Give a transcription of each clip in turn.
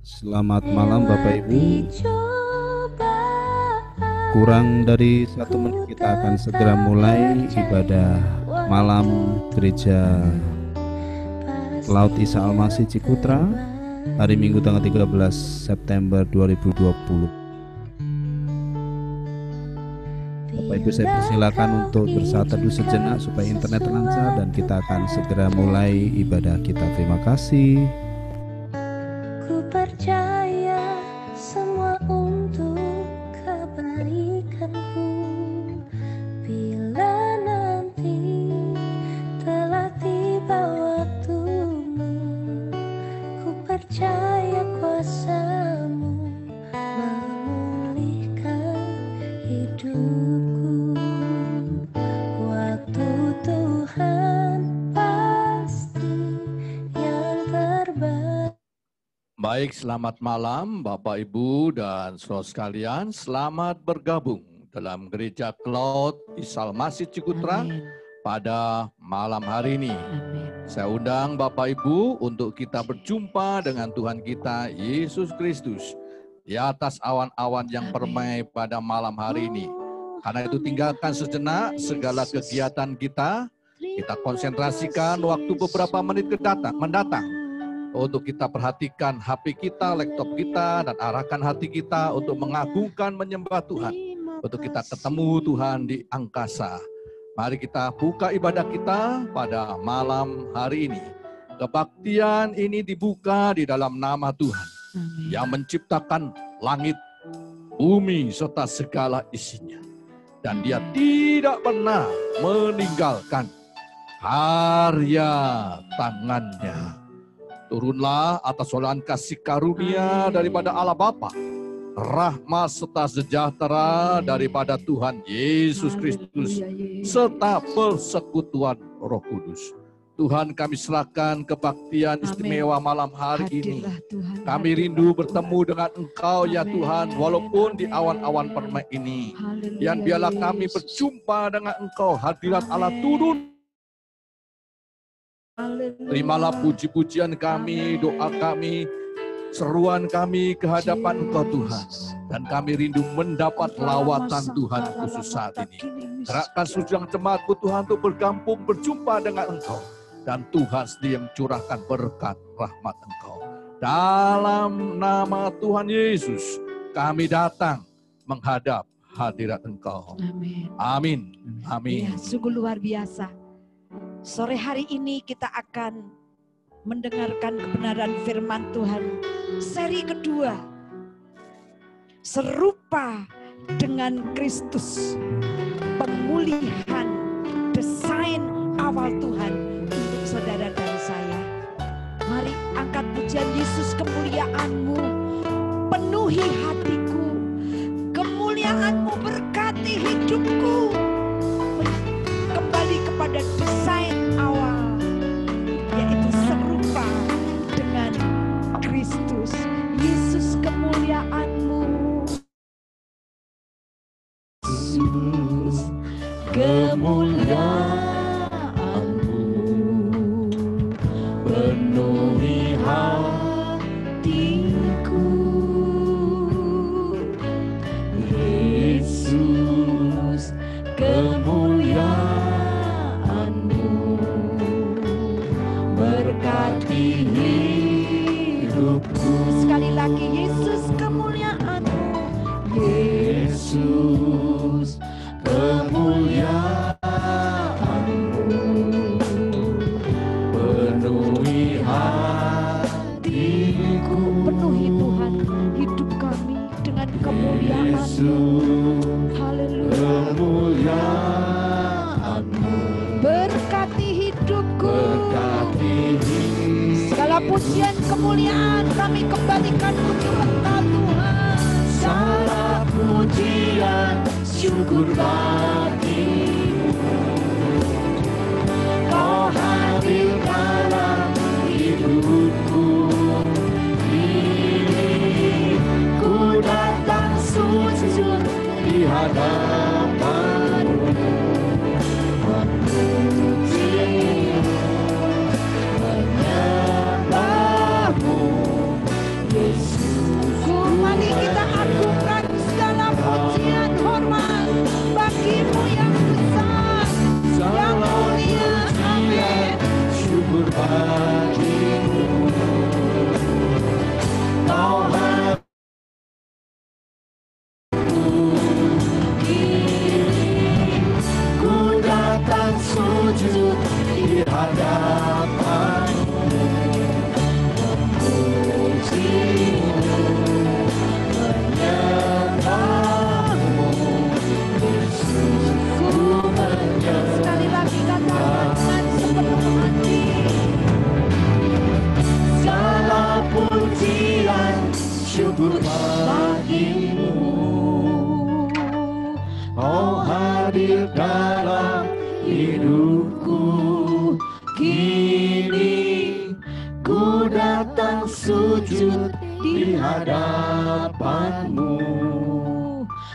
Selamat malam Bapak Ibu. Kurang dari 1 menit kita akan segera mulai ibadah malam gereja Laut Isa Almasih Cikutra hari Minggu tanggal 13 September 2020. Bapak Ibu, saya persilakan untuk bersaat teduh sejenak supaya internet lancar dan kita akan segera mulai ibadah kita. Terima kasih. Ku percaya semua untuk kebaikanku. Bila nanti telah tiba waktumu, ku percaya kuasa-Mu memulihkan hidupku. Waktu Tuhan pasti yang terbaik. Baik, selamat malam Bapak Ibu dan saudara sekalian. Selamat bergabung dalam Gereja Laut Isa Almasih Cikutra pada malam hari ini. Saya undang Bapak Ibu untuk kita berjumpa dengan Tuhan kita Yesus Kristus di atas awan-awan yang permai pada malam hari ini. Karena itu tinggalkan sejenak segala kegiatan kita konsentrasikan waktu beberapa menit mendatang untuk kita perhatikan HP kita, laptop kita, dan arahkan hati kita untuk mengagungkan, menyembah Tuhan. Untuk kita ketemu Tuhan di angkasa. Mari kita buka ibadah kita pada malam hari ini. Kebaktian ini dibuka di dalam nama Tuhan yang menciptakan langit, bumi, serta segala isinya. Dan Dia tidak pernah meninggalkan karya tangannya. Turunlah atas olahan kasih karunia daripada Allah Bapa, rahmat serta sejahtera daripada Tuhan Yesus Kristus, serta persekutuan Roh Kudus. Tuhan, kami serahkan kebaktian istimewa malam hari ini. Kami rindu bertemu dengan Engkau ya Tuhan, walaupun di awan-awan permai ini. Yang biarlah kami berjumpa dengan Engkau, hadirat Allah turun. Terimalah puji-pujian kami, doa kami, seruan kami ke hadapan Engkau Tuhan. Dan kami rindu mendapat lawatan Tuhan khusus saat ini. Gerakkan sujud jemaatku Tuhan untuk bergabung, berjumpa dengan Engkau. Dan Tuhan sendiri mencurahkan berkat rahmat Engkau. Dalam nama Tuhan Yesus, kami datang menghadap hadirat Engkau. Amin. Amin. Amin. Ya, sungguh luar biasa. Sore hari ini kita akan mendengarkan kebenaran firman Tuhan. Seri kedua, serupa dengan Kristus. Pemulihan desain awal Tuhan untuk saudara dan saya. Mari angkat pujian Yesus, kemuliaan-Mu penuhi hatiku. Kemuliaan-Mu berkati hidupku. Kembali kepada desain awal, yaitu serupa dengan Kristus. Yesus, kemuliaan-Mu. Yesus, kemuliaan-Mu penuhi hatiku. Yesus, kemuliaan-Mu berkati hidupku. Sekali lagi, Yesus, kemuliaan-Mu. Yesus, kemuliaan-Mu penuhi hatiku. Penuhi Tuhan hidup kami dengan kemuliaan-Mu. Haleluya. Kemuliaan-Mu berkati hidupku. Segala pujian kemuliaan kami kembalikan untuk Engkau Tuhan. Segala pujian syukur bagimu. Kau hadir dalam hidupku. Ini ku datang sujud di hadapan-Mu. sujud di hadapanmu, memujimu, menyembahmu, Yesus ku menyembah. Sekali lagi katakan sepenuh hati. Segala pujian syukur bagimu, oh hadir dalam hidupku. Kini ku datang sujud di hadapanmu,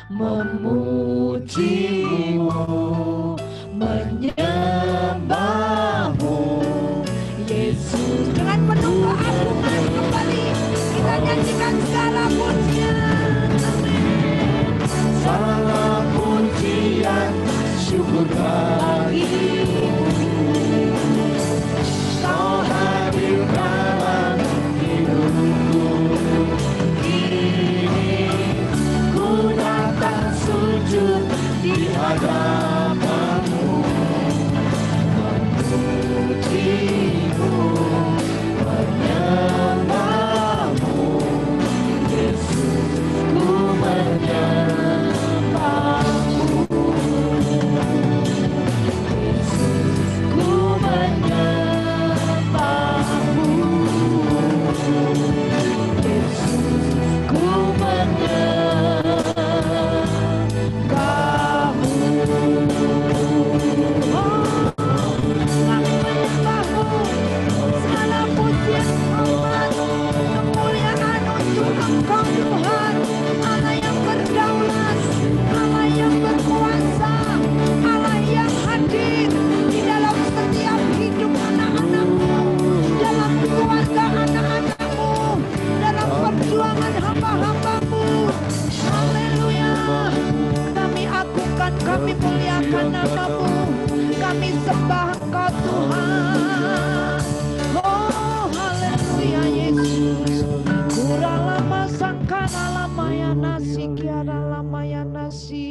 memujimu, menyembahmu, Yesus. Dengan penuh keagungan kembali kita nyanyikan segala pujian. Amin. Segala pujian syukur bagimu, kau hadir dalam hidupku. Kini ku datang sujud di hadapanmu, memujimu, menyembahmu, Yesus ku menyembahmu, Yesus ku menyembahmu, Yesus ku menyembahmu. Segala pujian hormat kemuliaan untuk Engkau Tuhan, Allah yang berdaulat, Allah yang berkuasa, Allah yang hadir di dalam setiap hidup anak-anakmu, dalam keluarga anak-anakmu, dalam perjuangan hamba-hambamu. Haleluya. Kami agungkan, kami muliakan namamu, kami sembah Engkau Tuhan. Oh haleluya Yesus. Kurala masangkana lamaya nasi kiara lamaya nasi.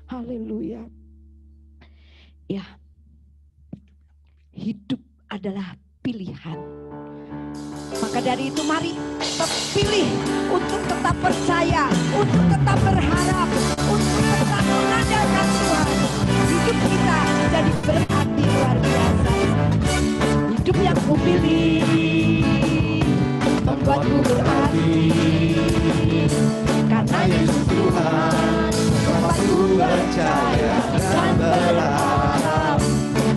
Haleluya. Ya, hidup adalah pilihan. Maka dari itu mari tetap pilih untuk tetap percaya, untuk tetap berharap, untuk tetap mengandalkan Tuhan. Hidup kita jadi berarti luar biasa. Hidup yang kupilih membuatku berarti, karena Yesus Tuhan tempatku percaya dan berharap.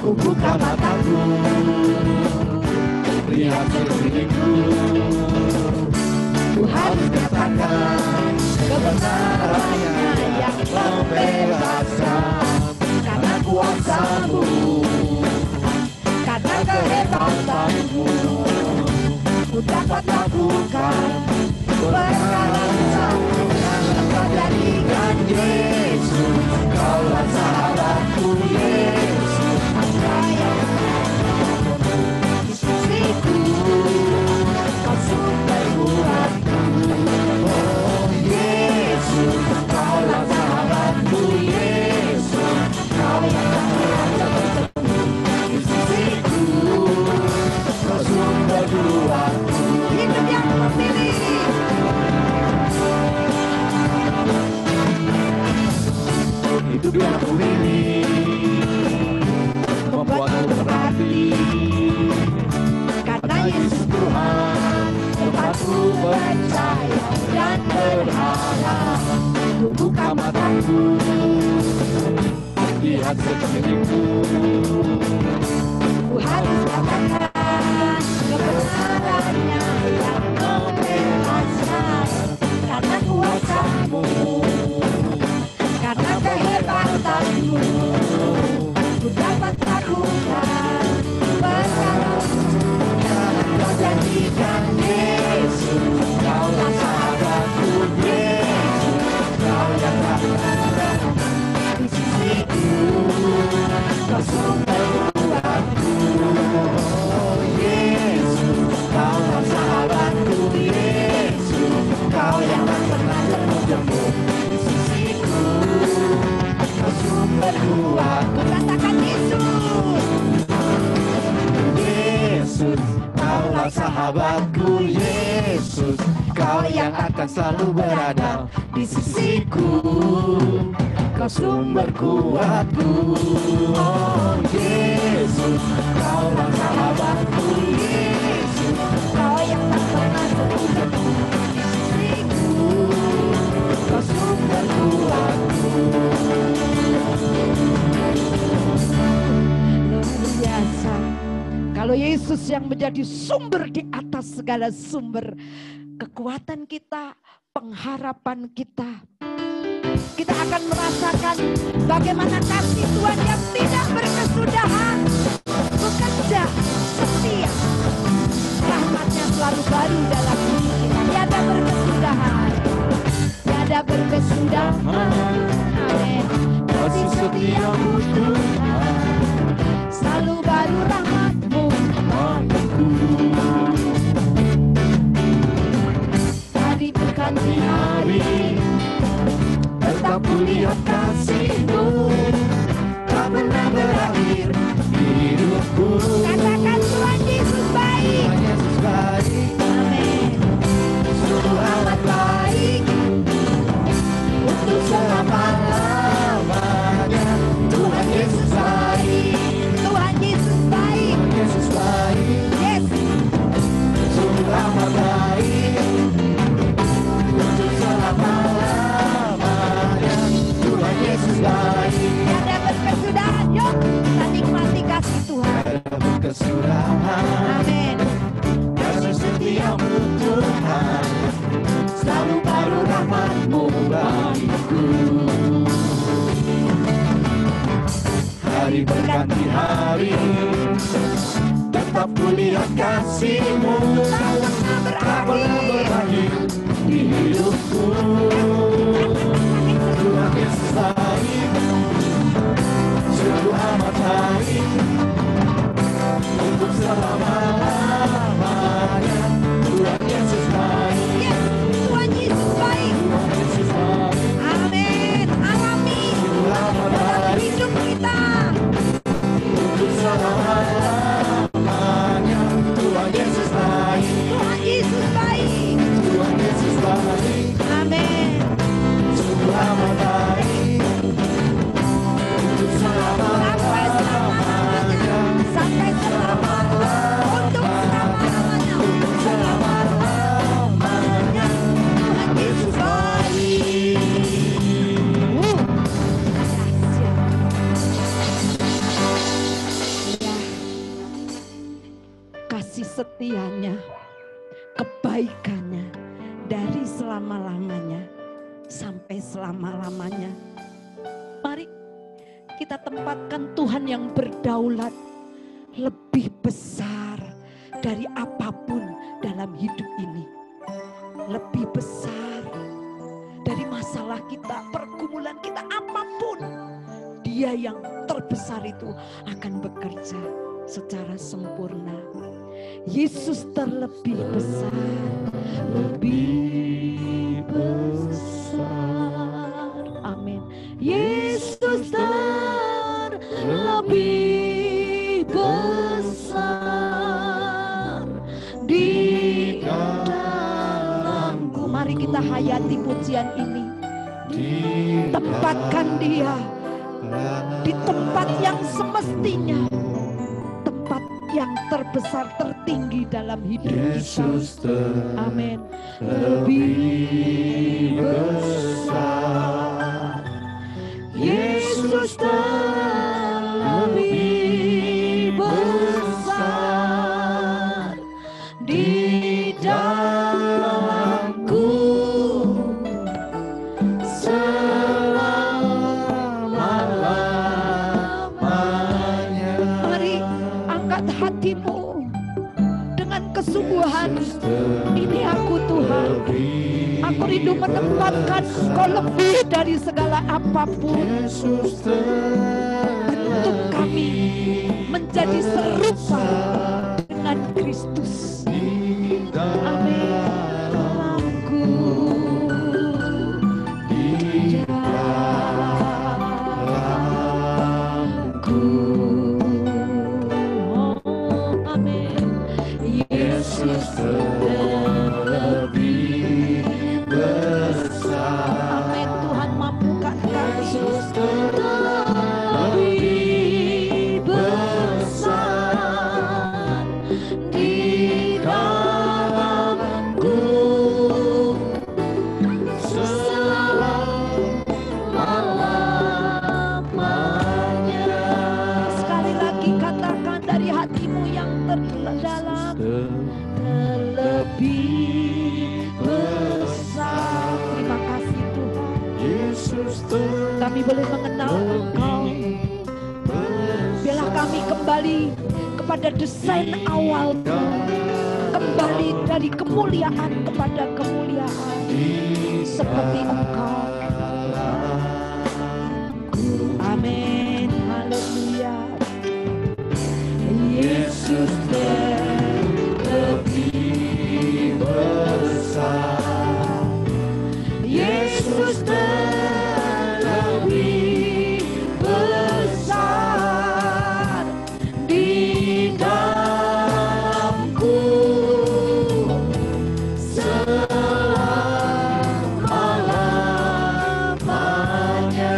Ku buka mataku, lihat sekelilingku, ku harus katakan kebenarannya yang membebaskan. Karena kuasa-Mu, karena kehebatanmu, ku dapat lakukan perkara besar. Kau jadikan Yesus, Kaulah sahabatku Yesus, yang di sisiku, Kau sumber kuatku. Oh Yesus, Kaulah sahabatku Yesus, Kau yang di sisiku, Kau sumber kuatku. Hidup yang memilih, hidup yang memilih, membuatku berarti. Karena Yesus Tuhan tempatku percaya dan berharap. Ku buka mataku, lihat sekelilingku, ku harus katakan kebenarannya yang membebaskan. Karena kuasa-Mu, karena kehebatanmu, ku dapat lakukan perkara yang Kau jadikan Yesus. Kaulah sahabatku Yesus, Kau yang di sisiku, Kau sahabatku Yesus, Kau yang akan selalu berada di sisiku, Kau sumber kuatku. Oh Yesus, Kaulah sahabatku Yesus, Kau yang tak pernah setuju di sisiku, Kau sumber kuatku. Luar biasa. Kalau Yesus yang menjadi sumber di atas segala sumber, kekuatan kita, pengharapan kita, kita akan merasakan bagaimana kasih Tuhan yang tidak berkesudahan bekerja setia. Rahmatnya selalu baru dalam hidup kita. Tiada berkesudahan, tiada berkesudahan. Amin. Kasih setiamu Tuhan, selalu baru rahmat-Mu bagiku. Hari berganti hari, tetap kulihat kasih-Mu, tak pernah berakhir di hidupku. Katakan Tuhan Yesus baik. Tuhan Yesus baik. Amin. Sungguh amat baik untuk selama-lamanya. Tuhan Yesus baik. Tuhan Yesus baik. Tuhan Yesus baik. Yes. Sungguh amat baik untuk selama-lamanya. Tuhan Yesus baik. Tiada berkesudahan. Yuk kita nikmati kasih Tuhan. Tiada berkesudahan. Amin. Kasih setiamu Tuhan, selalu baru rahmat-Mu bagiku. Hari berganti hari, tetap kulihat kasih-Mu, tak pernah berakhir di hidupku. Tuhan Yesus baik, sungguh amat baik untuk selama-lamanya. Tuhan Yesus baik. Yes, Tuhan Yesus baik. Tuhan Yesus baik. Amin. Alami dalam hidup kita untuk selama-lamanya. Tuhan Yesus baik. Tuhan Yesus baik. Tuhan Yesus baik. Amin. Sungguh amat baik untuk selama-lamanya. Sampai selama-lamanya. Untuk selama-lamanya. Untuk selama-lamanya. Tuhan Yesus baik. Kasih setianya, kebaikannya dari selama-lamanya sampai selama-lamanya. Mari kita tempatkan Tuhan yang berdaulat lebih besar dari apapun dalam hidup ini. Lebih besar dari masalah kita, pergumulan kita, apapun. Dia yang terbesar itu akan bekerja secara sempurna. Yesus terlebih besar, lebih besar. Amin. Yesus terlebih besar di dalamku. Mari kita hayati pujian ini. Tempatkan Dia di tempat yang semestinya, tempat yang terbesar, tertinggi dalam hidup kita. Amin. Lebih besar, Yesus terlebih besar di dalamku. Hatimu dengan kesungguhan, ini aku Tuhan, aku rindu menempatkan Engkau lebih dari segala apapun. Bentuk kami menjadi serupa dengan Kristus. Amin. Aku Yesus boleh mengenal Engkau. Biarlah kami kembali kepada desain awal, kembali dari kemuliaan kepada kemuliaan seperti Engkau. Amin, haleluya. Yesus lebih besar, Yesus lebih besar di dalamku selama-lamanya,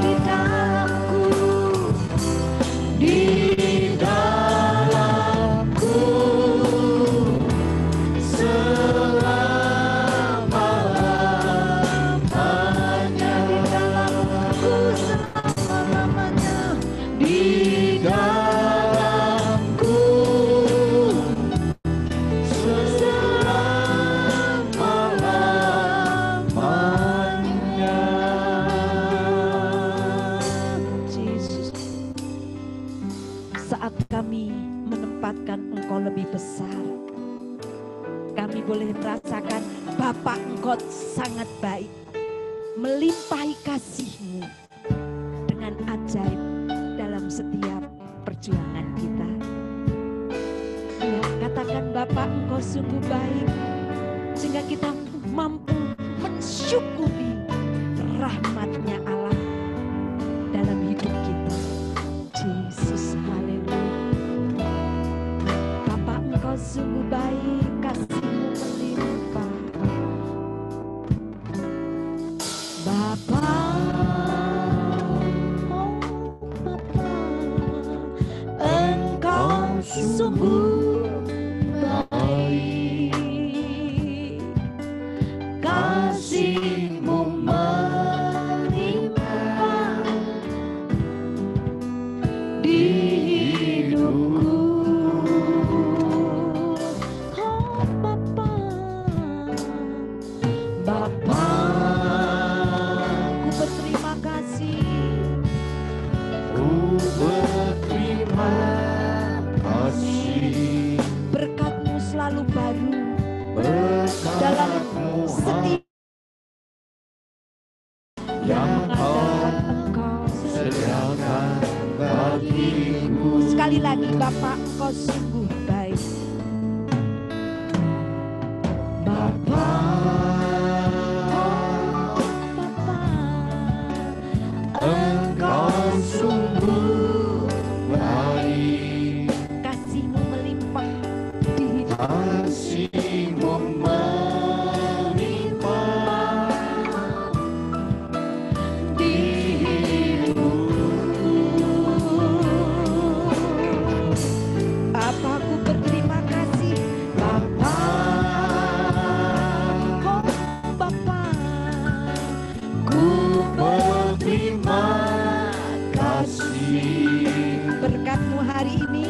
di dalamku, di dalamku selama-lamanya, di dalamku selama-lamanya, di dalamku selama-lamanya. Yesus, saat kami menempatkan Engkau lebih besar, kami boleh merasakan Bapa Engkau sangat baik, melimpahi kasih-Mu dengan ajaib dalam setiap perjuangan kita. Ya, katakan Bapa Engkau sungguh baik, sehingga kita mampu mensyukuri rahmat-Nya Allah dalam hidup kita. Yesus, haleluya. Bapa Engkau sungguh baik, kasih-Mu melimpah. Bapa, oh Bapa, Engkau sungguh baik, kasih-Mu melimpah di hidupku. Oh Bapa, Bapa, ku berterima kasih, Ku berterima kasih, berkat-Mu selalu baru dalam berkat-Mu setiap yang mengandalkan Engkau. sediakan bagiku. Sekali lagi Bapa, Engkau sungguh baik. Bapa, oh Bapa, Engkau sungguh baik, kasih-Mu melimpah di hidup kasih-Mu melimpah di hidupku. Bapa, ku berterima kasih. Bapa, oh Bapa, ku berterima kasih, berkat-Mu hari ini,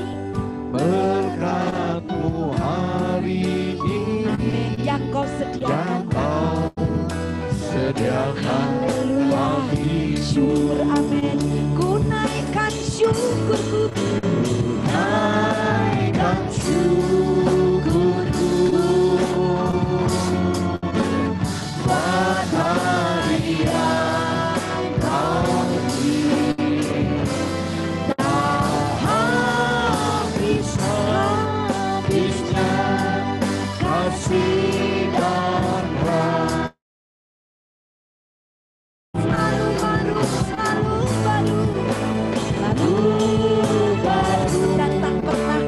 berkat-Mu hari ini yang Kau yang sediakan. Kau sediakan Haleluya, syukur, amin. Ku naikkan syukurku, naikkan syukurku pada Hari yang Kau beri. Tak habis-habisnya kasih dan rahmat, selalu baru, selalu baru, selalu baru, dan tak pernah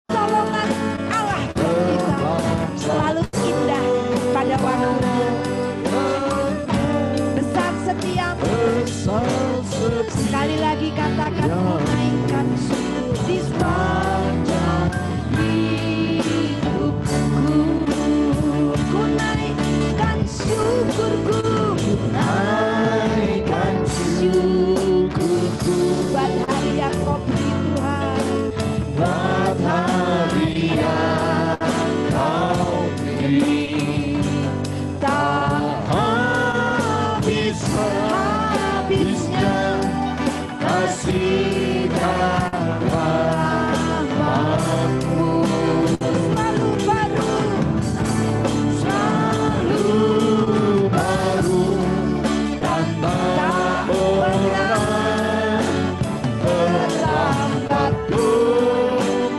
tolongan Allah kita selalu indah pada waktunya. Besar setiamu, sekali lagi katakan, menaikkan syukur di sepanjang hidupku. Ku naikkan syukurku, naikkan syukurku buat hari yang Kau beri Tuhan. buat hari yang Kau beri. Tak habis habisnya kasih dan rahmat-Mu. Selalu baru, selalu baru, dan tak pernah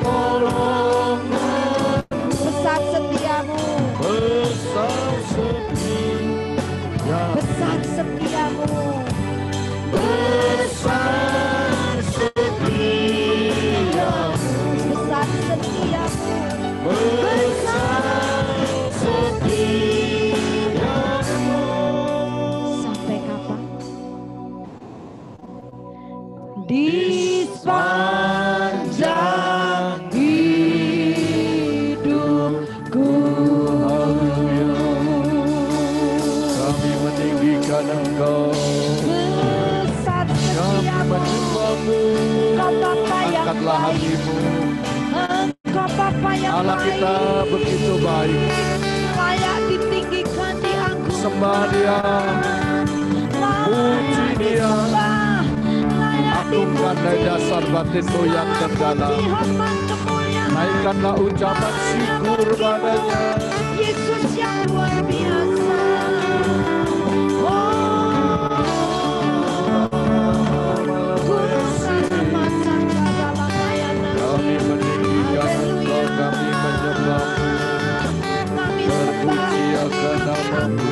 terlambat. Besar setiamu, Besar setia, besar setiamu, besar setiamu, besar setiamu, besar setiamu. sampai kapan? Di sepanjang hidupku. Kami meninggikan Engkau, Besar kami setiamu, menyembah-Mu. Engkau Bapa yang Angkatlah baik, hatimu, Engkau Bapa yang Allah kita baik, begitu baik. layak ditinggikan, diangkat, Sembah Dia, puji Dia, agungkan dari dasar batinmu yang terdalam. Naikkanlah ucapan syukur padanya. Yesus yang luar biasa. Kami meninggikan Engkau, kami menyembah, terpuji akan nama-Mu.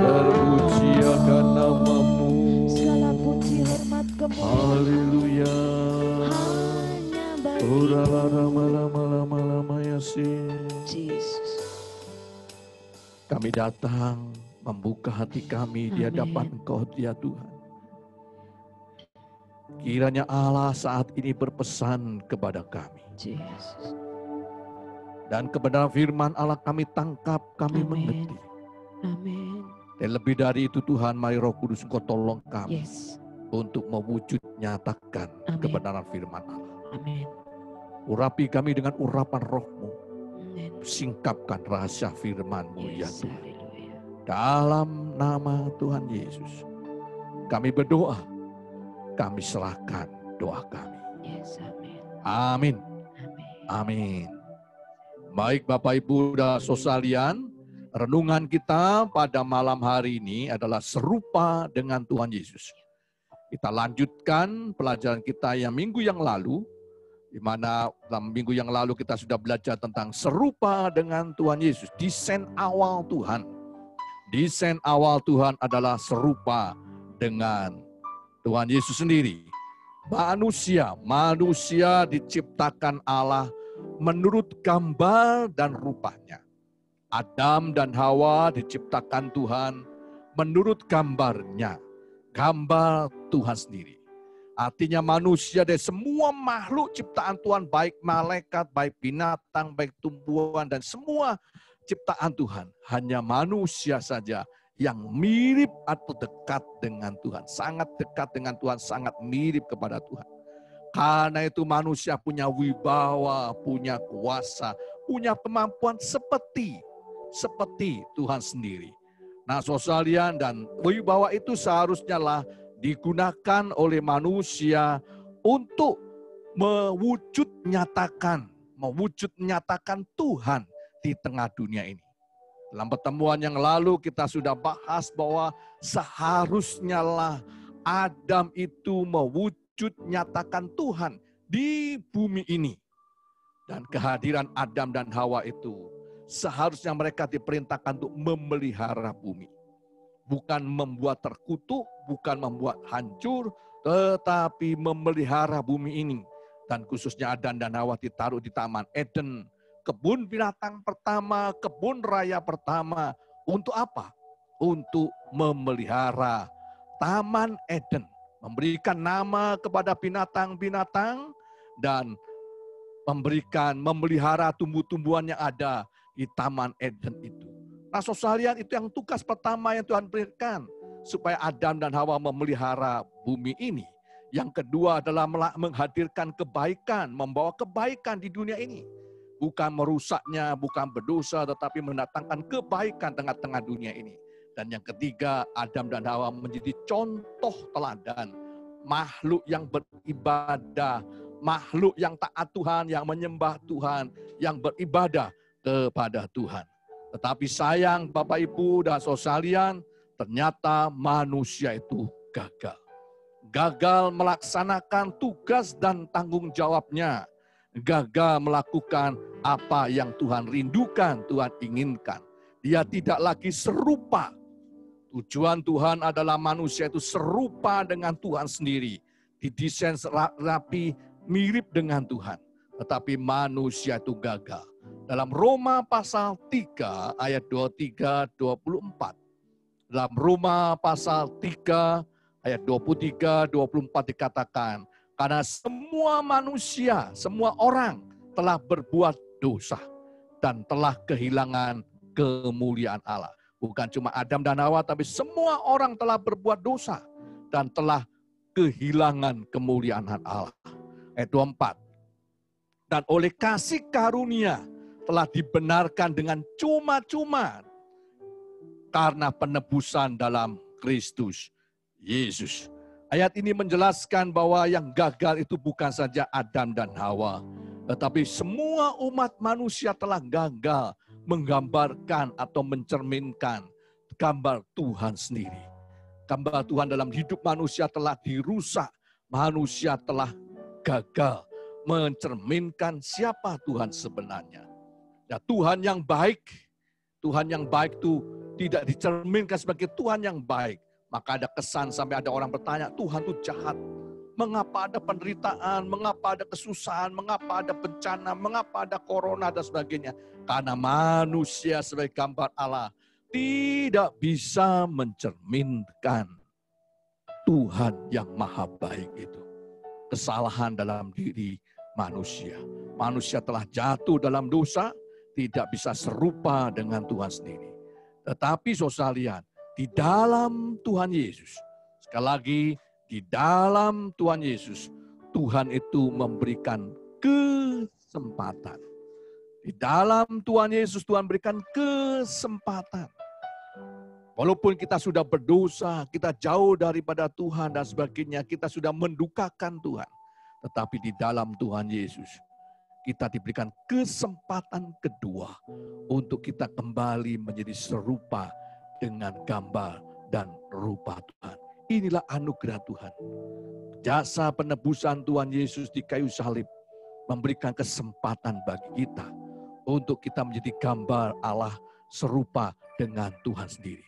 Terpuji akan nama-Mu. Segala puji hormat kemuliaan Haleluya. hanya bagi Ora lama ya sih. Yesus. Kami datang membuka hati kami di hadapan Engkau ya Tuhan. Kiranya Allah saat ini berpesan kepada kami. Yesus. Dan kebenaran firman Allah kami tangkap, kami Amin. mengerti. Amin. Dan lebih dari itu Tuhan, mari Roh Kudus Engkau tolong kami Yes. untuk mewujud nyatakan Amin. kebenaran firman Allah. Amin. Urapi kami dengan urapan roh-Mu. Amin. Singkapkan rahasia firman-Mu ya Yes. Tuhan. Haleluya. Dalam nama Tuhan Yesus, kami berdoa, kami serahkan doa kami. Yes. Amin. Amin. Amin. Amin. Baik Bapak Ibu dan sekalian, renungan kita pada malam hari ini adalah serupa dengan Tuhan Yesus. Kita lanjutkan pelajaran kita yang minggu yang lalu, di mana dalam minggu yang lalu kita sudah belajar tentang serupa dengan Tuhan Yesus. Desain awal Tuhan. Desain awal Tuhan adalah serupa dengan Tuhan Yesus sendiri. Manusia diciptakan Allah menurut gambar dan rupanya. Adam dan Hawa diciptakan Tuhan menurut gambarnya. Gambar Tuhan sendiri. Artinya manusia dari semua makhluk ciptaan Tuhan, baik malaikat, baik binatang, baik tumbuhan, dan semua ciptaan Tuhan. Hanya manusia saja yang mirip atau dekat dengan Tuhan. Sangat dekat dengan Tuhan, sangat mirip kepada Tuhan. Karena itu manusia punya wibawa, punya kuasa, punya kemampuan seperti Tuhan sendiri. Nah, saudara, dan wibawa itu seharusnya lah digunakan oleh manusia untuk mewujud nyatakan Tuhan di tengah dunia ini. Dalam pertemuan yang lalu kita sudah bahas bahwa seharusnya lah Adam itu mewujud nyatakan Tuhan di bumi ini. Dan kehadiran Adam dan Hawa itu seharusnya mereka diperintahkan untuk memelihara bumi. Bukan membuat terkutuk, bukan membuat hancur, tetapi memelihara bumi ini. Dan khususnya Adam dan Hawa ditaruh di Taman Eden, kebun binatang pertama, kebun raya pertama. Untuk apa? Untuk memelihara Taman Eden. Memberikan nama kepada binatang-binatang dan memelihara tumbuh-tumbuhan yang ada di Taman Eden itu. Nah, saudara, itu yang tugas pertama yang Tuhan berikan, supaya Adam dan Hawa memelihara bumi ini. Yang kedua adalah menghadirkan kebaikan, membawa kebaikan di dunia ini. bukan merusaknya, bukan berdosa, tetapi mendatangkan kebaikan tengah-tengah dunia ini. Dan yang ketiga, Adam dan Hawa menjadi contoh teladan. Makhluk yang beribadah, makhluk yang taat Tuhan, yang menyembah Tuhan, yang beribadah kepada Tuhan. Tetapi sayang Bapak Ibu dan saudara sekalian, ternyata manusia itu gagal. Gagal melaksanakan tugas dan tanggung jawabnya. Gagal melakukan apa yang Tuhan rindukan, Tuhan inginkan. Dia tidak lagi serupa. Tujuan Tuhan adalah manusia itu serupa dengan Tuhan sendiri. Didesain rapi, mirip dengan Tuhan. Tetapi manusia itu gagal. Dalam Roma pasal 3 ayat 23-24. Dalam Roma pasal 3 ayat 23-24 dikatakan, karena semua manusia, semua orang telah berbuat dosa dan telah kehilangan kemuliaan Allah. Bukan cuma Adam dan Hawa, tapi semua orang telah berbuat dosa dan telah kehilangan kemuliaan Allah. Ayat 24. Dan oleh kasih karunia telah dibenarkan dengan cuma-cuma karena penebusan dalam Kristus Yesus. Ayat ini menjelaskan bahwa yang gagal itu bukan saja Adam dan Hawa, tetapi semua umat manusia telah gagal menggambarkan atau mencerminkan gambar Tuhan sendiri. Gambar Tuhan dalam hidup manusia telah dirusak, manusia telah gagal mencerminkan siapa Tuhan sebenarnya. Ya, Tuhan yang baik itu tidak dicerminkan sebagai Tuhan yang baik. Maka ada kesan sampai ada orang bertanya, Tuhan itu jahat. Mengapa ada penderitaan, mengapa ada kesusahan, mengapa ada bencana, mengapa ada corona dan sebagainya. Karena manusia sebagai gambar Allah tidak bisa mencerminkan Tuhan yang maha baik itu. Kesalahan dalam diri manusia. Manusia telah jatuh dalam dosa, tidak bisa serupa dengan Tuhan sendiri. Tetapi saudara lihat, di dalam Tuhan Yesus, sekali lagi, di dalam Tuhan Yesus, Tuhan itu memberikan kesempatan. Di dalam Tuhan Yesus, Tuhan berikan kesempatan. Walaupun kita sudah berdosa, kita jauh daripada Tuhan dan sebagainya, kita sudah mendukakan Tuhan. Tetapi di dalam Tuhan Yesus, kita diberikan kesempatan kedua untuk kita kembali menjadi serupa dengan gambar dan rupa Tuhan. Inilah anugerah Tuhan. Jasa penebusan Tuhan Yesus di kayu salib memberikan kesempatan bagi kita untuk kita menjadi gambar Allah serupa dengan Tuhan sendiri.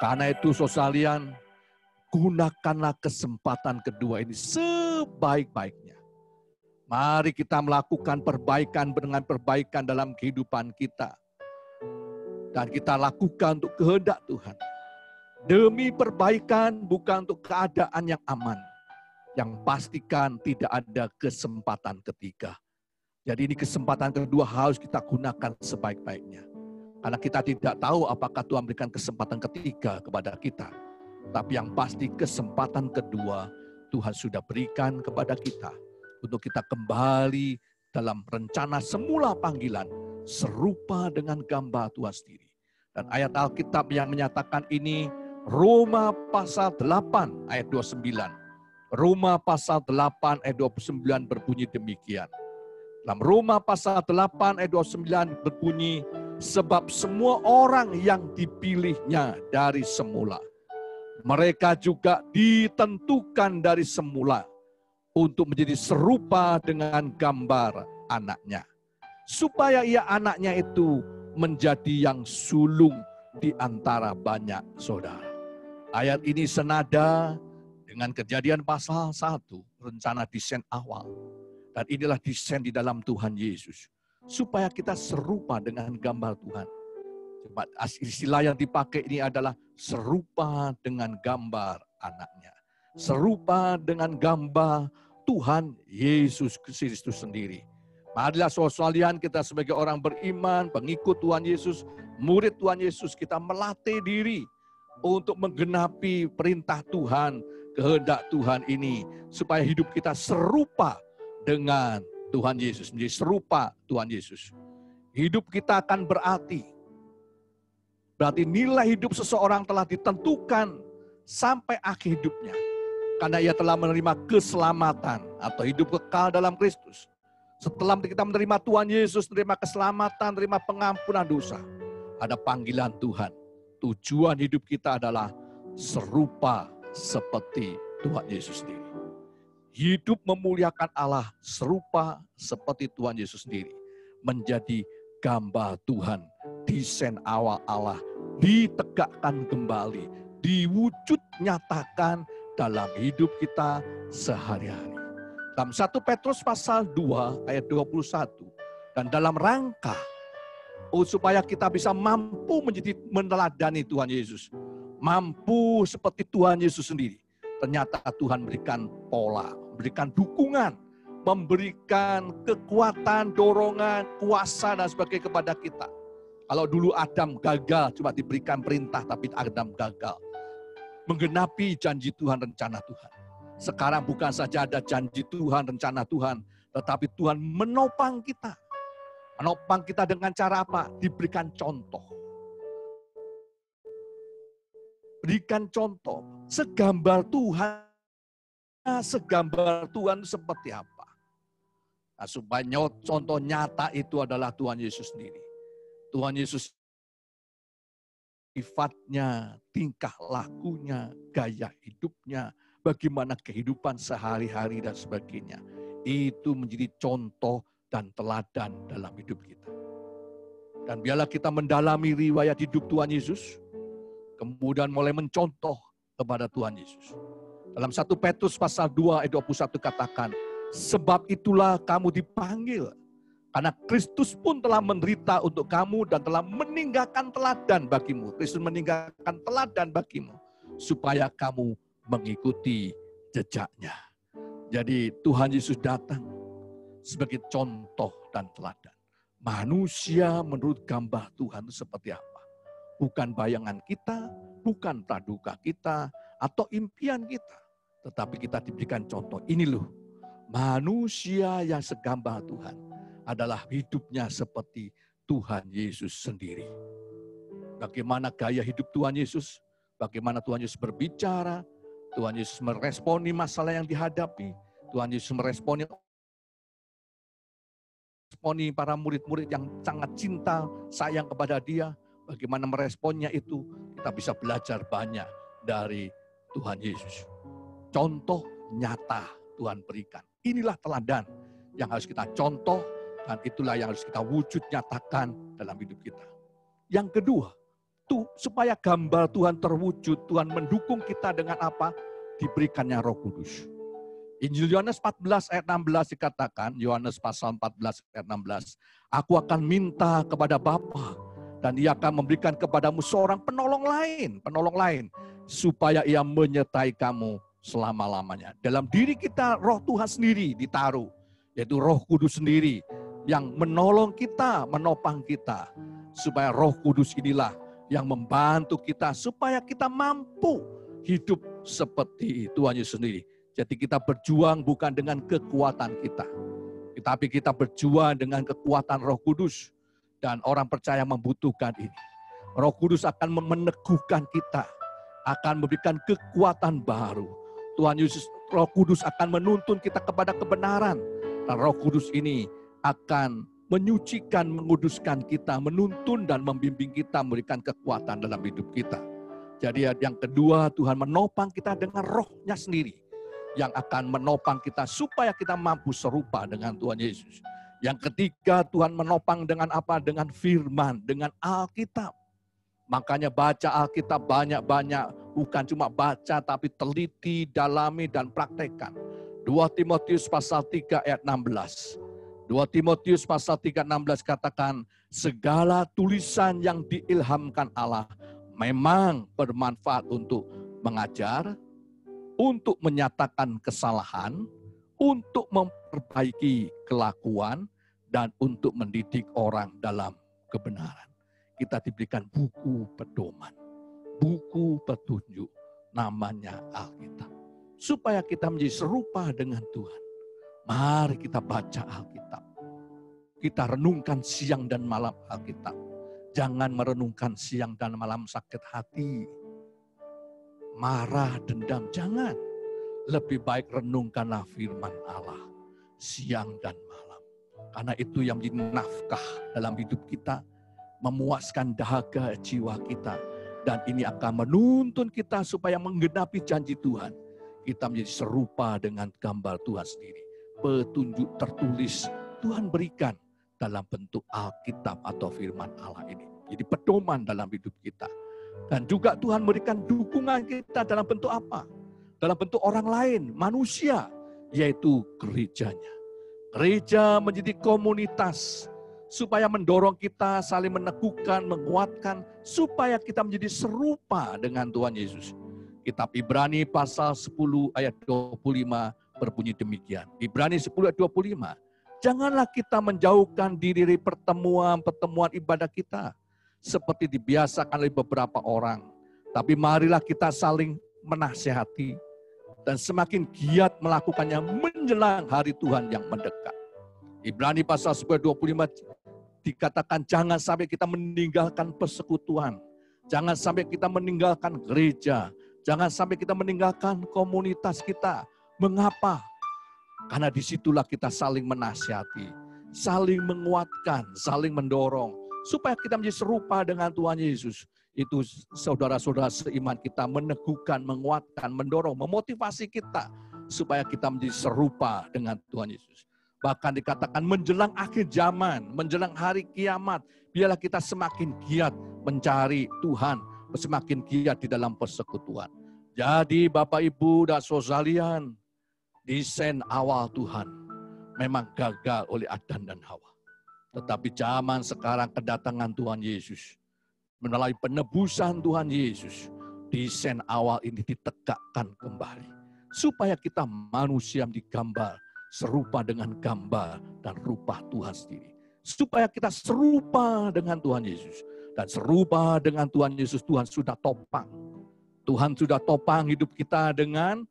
Karena itu saudara, gunakanlah kesempatan kedua ini sebaik-baiknya. Mari kita melakukan perbaikan dengan perbaikan dalam kehidupan kita. Dan kita lakukan untuk kehendak Tuhan. Demi perbaikan, bukan untuk keadaan yang aman. Yang pastikan tidak ada kesempatan ketiga. Jadi ini kesempatan kedua harus kita gunakan sebaik-baiknya. Karena kita tidak tahu apakah Tuhan berikan kesempatan ketiga kepada kita. Tapi yang pasti kesempatan kedua Tuhan sudah berikan kepada kita. Untuk kita kembali dalam rencana semula panggilan. Serupa dengan gambar Tuhan sendiri. Dan ayat Alkitab yang menyatakan ini, Roma pasal 8 ayat 29. Roma pasal 8 ayat 29 berbunyi demikian. Dalam Roma pasal 8 ayat 29 berbunyi, sebab semua orang yang dipilihnya dari semula, mereka juga ditentukan dari semula untuk menjadi serupa dengan gambar anaknya. Supaya ia anaknya itu menjadi yang sulung di antara banyak saudara. Ayat ini senada dengan Kejadian pasal 1, rencana desain awal. Dan inilah desain di dalam Tuhan Yesus. Supaya kita serupa dengan gambar Tuhan. Istilah yang dipakai ini adalah serupa dengan gambar anaknya. Serupa dengan gambar Tuhan Yesus Kristus sendiri. Marilah saudara kita sebagai orang beriman, pengikut Tuhan Yesus, murid Tuhan Yesus, kita melatih diri untuk menggenapi perintah Tuhan, kehendak Tuhan ini, supaya hidup kita serupa dengan Tuhan Yesus, menjadi serupa Tuhan Yesus. Hidup kita akan berarti. Berarti nilai hidup seseorang telah ditentukan sampai akhir hidupnya. Karena ia telah menerima keselamatan atau hidup kekal dalam Kristus. Setelah kita menerima Tuhan Yesus, menerima keselamatan, menerima pengampunan dosa. Ada panggilan Tuhan. Tujuan hidup kita adalah serupa seperti Tuhan Yesus sendiri. Hidup memuliakan Allah serupa seperti Tuhan Yesus sendiri. Menjadi gambar Tuhan, desain awal Allah, ditegakkan kembali, diwujud nyatakan dalam hidup kita sehari-hari. Dalam 1 Petrus pasal 2 ayat 21, dan dalam rangka supaya kita bisa mampu menjadi meneladani Tuhan Yesus, mampu seperti Tuhan Yesus sendiri. Ternyata Tuhan memberikan pola, memberikan dukungan, memberikan kekuatan, dorongan, kuasa dan sebagainya kepada kita. Kalau dulu Adam gagal, cuma diberikan perintah, tapi Adam gagal menggenapi janji Tuhan, rencana Tuhan. Sekarang bukan saja ada janji Tuhan, rencana Tuhan, tetapi Tuhan menopang kita. Menopang kita dengan cara apa? Diberikan contoh. Berikan contoh. Segambar Tuhan seperti apa? Nah, supaya contoh nyata itu adalah Tuhan Yesus sendiri. Tuhan Yesus sifatnya, tingkah lakunya, gaya hidupnya, bagaimana kehidupan sehari-hari dan sebagainya. Itu menjadi contoh dan teladan dalam hidup kita. Dan biarlah kita mendalami riwayat hidup Tuhan Yesus, kemudian mulai mencontoh kepada Tuhan Yesus. Dalam 1 Petrus pasal 2 ayat 21 katakan, sebab itulah kamu dipanggil, karena Kristus pun telah menderita untuk kamu dan telah meninggalkan teladan bagimu. Kristus meninggalkan teladan bagimu, supaya kamu mengikuti jejaknya. Jadi Tuhan Yesus datang sebagai contoh dan teladan. Manusia menurut gambar Tuhan itu seperti apa? Bukan bayangan kita, bukan praduga kita, atau impian kita. Tetapi kita diberikan contoh. Ini loh, manusia yang segambar Tuhan adalah hidupnya seperti Tuhan Yesus sendiri. Bagaimana gaya hidup Tuhan Yesus? Bagaimana Tuhan Yesus berbicara? Tuhan Yesus meresponi masalah yang dihadapi. Tuhan Yesus meresponi para murid-murid yang sangat cinta, sayang kepada Dia. Bagaimana meresponnya itu, kita bisa belajar banyak dari Tuhan Yesus. Contoh nyata Tuhan berikan. Inilah teladan yang harus kita contoh, dan itulah yang harus kita wujud nyatakan dalam hidup kita. Yang kedua, supaya gambar Tuhan terwujud, Tuhan mendukung kita dengan apa? Diberikannya Roh Kudus. Injil Yohanes 14 ayat 16 dikatakan, Yohanes pasal 14 ayat 16, aku akan minta kepada Bapa, dan Ia akan memberikan kepadamu seorang penolong lain, supaya Ia menyertai kamu selama-lamanya. Dalam diri kita Roh Tuhan sendiri ditaruh, yaitu Roh Kudus sendiri yang menolong kita, menopang kita, supaya Roh Kudus inilah yang membantu kita supaya kita mampu hidup seperti Tuhan Yesus sendiri. Jadi kita berjuang bukan dengan kekuatan kita, tetapi kita berjuang dengan kekuatan Roh Kudus. Dan orang percaya membutuhkan ini. Roh Kudus akan meneguhkan kita, akan memberikan kekuatan baru. Tuhan Yesus, Roh Kudus akan menuntun kita kepada kebenaran. Dan Roh Kudus ini akan menyucikan, menguduskan kita, menuntun dan membimbing kita, memberikan kekuatan dalam hidup kita. Jadi yang kedua, Tuhan menopang kita dengan Roh-Nya sendiri, yang akan menopang kita supaya kita mampu serupa dengan Tuhan Yesus. Yang ketiga, Tuhan menopang dengan apa? Dengan firman, dengan Alkitab. Makanya baca Alkitab banyak-banyak, bukan cuma baca tapi teliti, dalami dan praktekkan. 2 Timotius pasal 3 ayat 16. 2 Timotius pasal 3 ayat 16 katakan, segala tulisan yang diilhamkan Allah memang bermanfaat untuk mengajar, untuk menyatakan kesalahan, untuk memperbaiki kelakuan, dan untuk mendidik orang dalam kebenaran. Kita diberikan buku pedoman, buku petunjuk, namanya Alkitab. Supaya kita menjadi serupa dengan Tuhan. Mari kita baca Alkitab. Kita renungkan siang dan malam Alkitab. Jangan merenungkan siang dan malam sakit hati. Marah, dendam, jangan. Lebih baik renungkanlah firman Allah siang dan malam. Karena itu yang menjadi nafkah dalam hidup kita, memuaskan dahaga jiwa kita. Dan ini akan menuntun kita supaya menggenapi janji Tuhan. Kita menjadi serupa dengan gambar Tuhan sendiri. Petunjuk tertulis Tuhan berikan dalam bentuk Alkitab atau firman Allah ini. Jadi pedoman dalam hidup kita. Dan juga Tuhan berikan dukungan kita dalam bentuk apa? Dalam bentuk orang lain, manusia, yaitu gerejanya. Gereja menjadi komunitas supaya mendorong kita saling meneguhkan, menguatkan, supaya kita menjadi serupa dengan Tuhan Yesus. Kitab Ibrani pasal 10 ayat 25 berbunyi demikian. Ibrani 10 ayat 25. Janganlah kita menjauhkan diri dari pertemuan ibadah kita, seperti dibiasakan oleh beberapa orang. Tapi marilah kita saling menasihati, dan semakin giat melakukannya menjelang hari Tuhan yang mendekat. Ibrani pasal 10 ayat 25 dikatakan jangan sampai kita meninggalkan persekutuan. Jangan sampai kita meninggalkan gereja. Jangan sampai kita meninggalkan komunitas kita. Mengapa? Karena disitulah kita saling menasihati, saling menguatkan, saling mendorong. Supaya kita menjadi serupa dengan Tuhan Yesus. Itu saudara-saudara seiman kita meneguhkan, menguatkan, mendorong, memotivasi kita. Supaya kita menjadi serupa dengan Tuhan Yesus. Bahkan dikatakan menjelang akhir zaman, menjelang hari kiamat, biarlah kita semakin giat mencari Tuhan, semakin giat di dalam persekutuan. Jadi Bapak Ibu dan saudara sekalian, desain awal Tuhan memang gagal oleh Adam dan Hawa. Tetapi zaman sekarang kedatangan Tuhan Yesus, melalui penebusan Tuhan Yesus, desain awal ini ditegakkan kembali. Supaya kita manusia digambar serupa dengan gambar dan rupa Tuhan sendiri. Supaya kita serupa dengan Tuhan Yesus. Dan serupa dengan Tuhan Yesus, Tuhan sudah topang. Tuhan sudah topang hidup kita dengan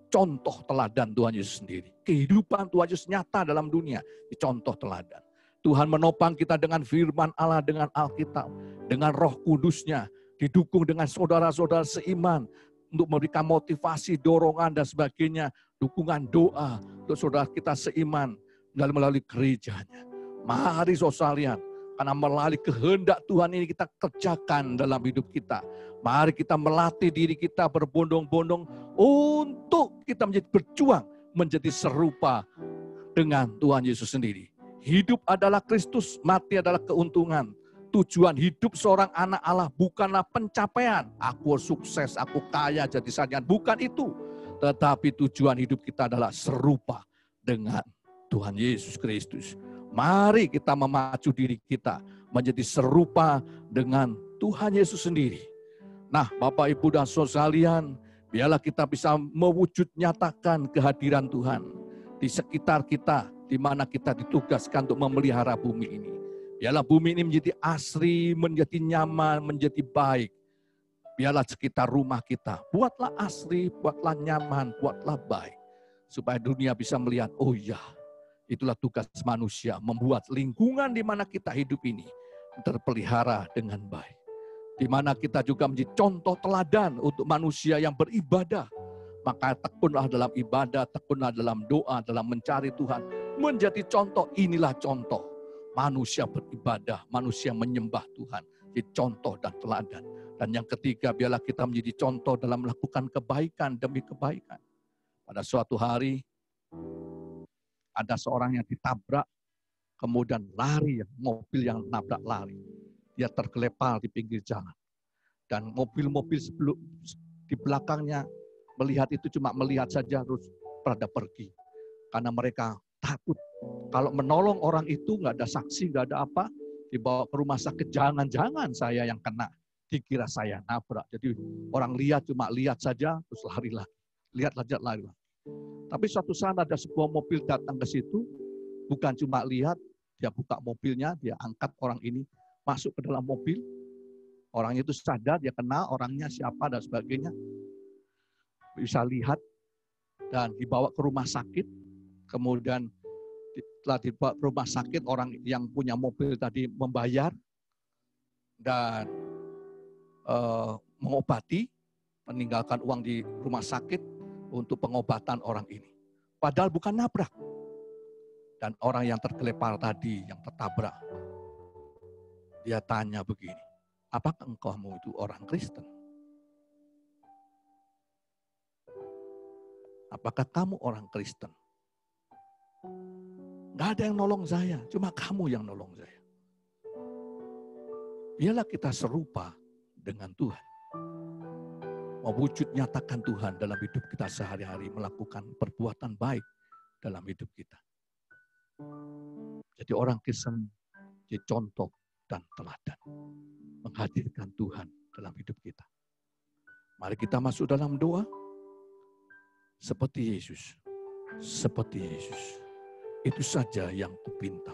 contoh teladan Tuhan Yesus sendiri. Kehidupan Tuhan Yesus nyata dalam dunia, di contoh teladan. Tuhan menopang kita dengan firman Allah, dengan Alkitab, dengan Roh Kudusnya, didukung dengan saudara-saudara seiman, untuk memberikan motivasi, dorongan, dan sebagainya, dukungan doa untuk saudara kita seiman, dan melalui gerejanya. Mari saudara, karena melalui kehendak Tuhan ini kita kerjakan dalam hidup kita. Mari kita melatih diri kita berbondong-bondong untuk kita menjadi berjuang, menjadi serupa dengan Tuhan Yesus sendiri. Hidup adalah Kristus, mati adalah keuntungan. Tujuan hidup seorang anak Allah bukanlah pencapaian. Aku sukses, aku kaya, jadi sarjana. Bukan itu. Tetapi tujuan hidup kita adalah serupa dengan Tuhan Yesus Kristus. Mari kita memacu diri kita menjadi serupa dengan Tuhan Yesus sendiri. Nah, Bapak, Ibu, dan saudara sekalian, biarlah kita bisa mewujud nyatakan kehadiran Tuhan di sekitar kita, di mana kita ditugaskan untuk memelihara bumi ini. Biarlah bumi ini menjadi asri, menjadi nyaman, menjadi baik. Biarlah sekitar rumah kita, buatlah asri, buatlah nyaman, buatlah baik. Supaya dunia bisa melihat, oh iya, itulah tugas manusia, membuat lingkungan di mana kita hidup ini terpelihara dengan baik. Di mana kita juga menjadi contoh teladan untuk manusia yang beribadah. Maka tekunlah dalam ibadah, tekunlah dalam doa, dalam mencari Tuhan. Menjadi contoh, inilah contoh. Manusia beribadah, manusia menyembah Tuhan. Jadi contoh dan teladan. Dan yang ketiga, biarlah kita menjadi contoh dalam melakukan kebaikan demi kebaikan. Pada suatu hari, ada seorang yang ditabrak, kemudian lari, mobil yang nabrak lari. Dia tergelepar di pinggir jalan. Dan mobil-mobil di belakangnya melihat itu cuma melihat saja terus pada pergi. Karena mereka takut. Kalau menolong orang itu nggak ada saksi, nggak ada apa, dibawa ke rumah sakit, jangan-jangan saya yang kena. Dikira saya nabrak. Jadi orang lihat cuma lihat saja terus lari lagi. Lihat saja lari lagi. Tapi suatu saat ada sebuah mobil datang ke situ, bukan cuma lihat, dia buka mobilnya, dia angkat orang ini, masuk ke dalam mobil, orang itu sadar, dia kenal orangnya siapa dan sebagainya, bisa lihat, dan dibawa ke rumah sakit, kemudian setelah dibawa ke rumah sakit, orang yang punya mobil tadi membayar dan mengobati, meninggalkan uang di rumah sakit untuk pengobatan orang ini. Padahal bukan nabrak. Dan orang yang tergelepar tadi, yang tertabrak, dia tanya begini, apakah engkau itu orang Kristen? Apakah kamu orang Kristen? Gak ada yang nolong saya, cuma kamu yang nolong saya. Biarlah kita serupa dengan Tuhan. Mewujud nyatakan Tuhan dalam hidup kita sehari-hari, melakukan perbuatan baik dalam hidup kita. Jadi orang Kristen jadi contoh dan teladan. Menghadirkan Tuhan dalam hidup kita. Mari kita masuk dalam doa. Seperti Yesus. Seperti Yesus. Itu saja yang kupinta.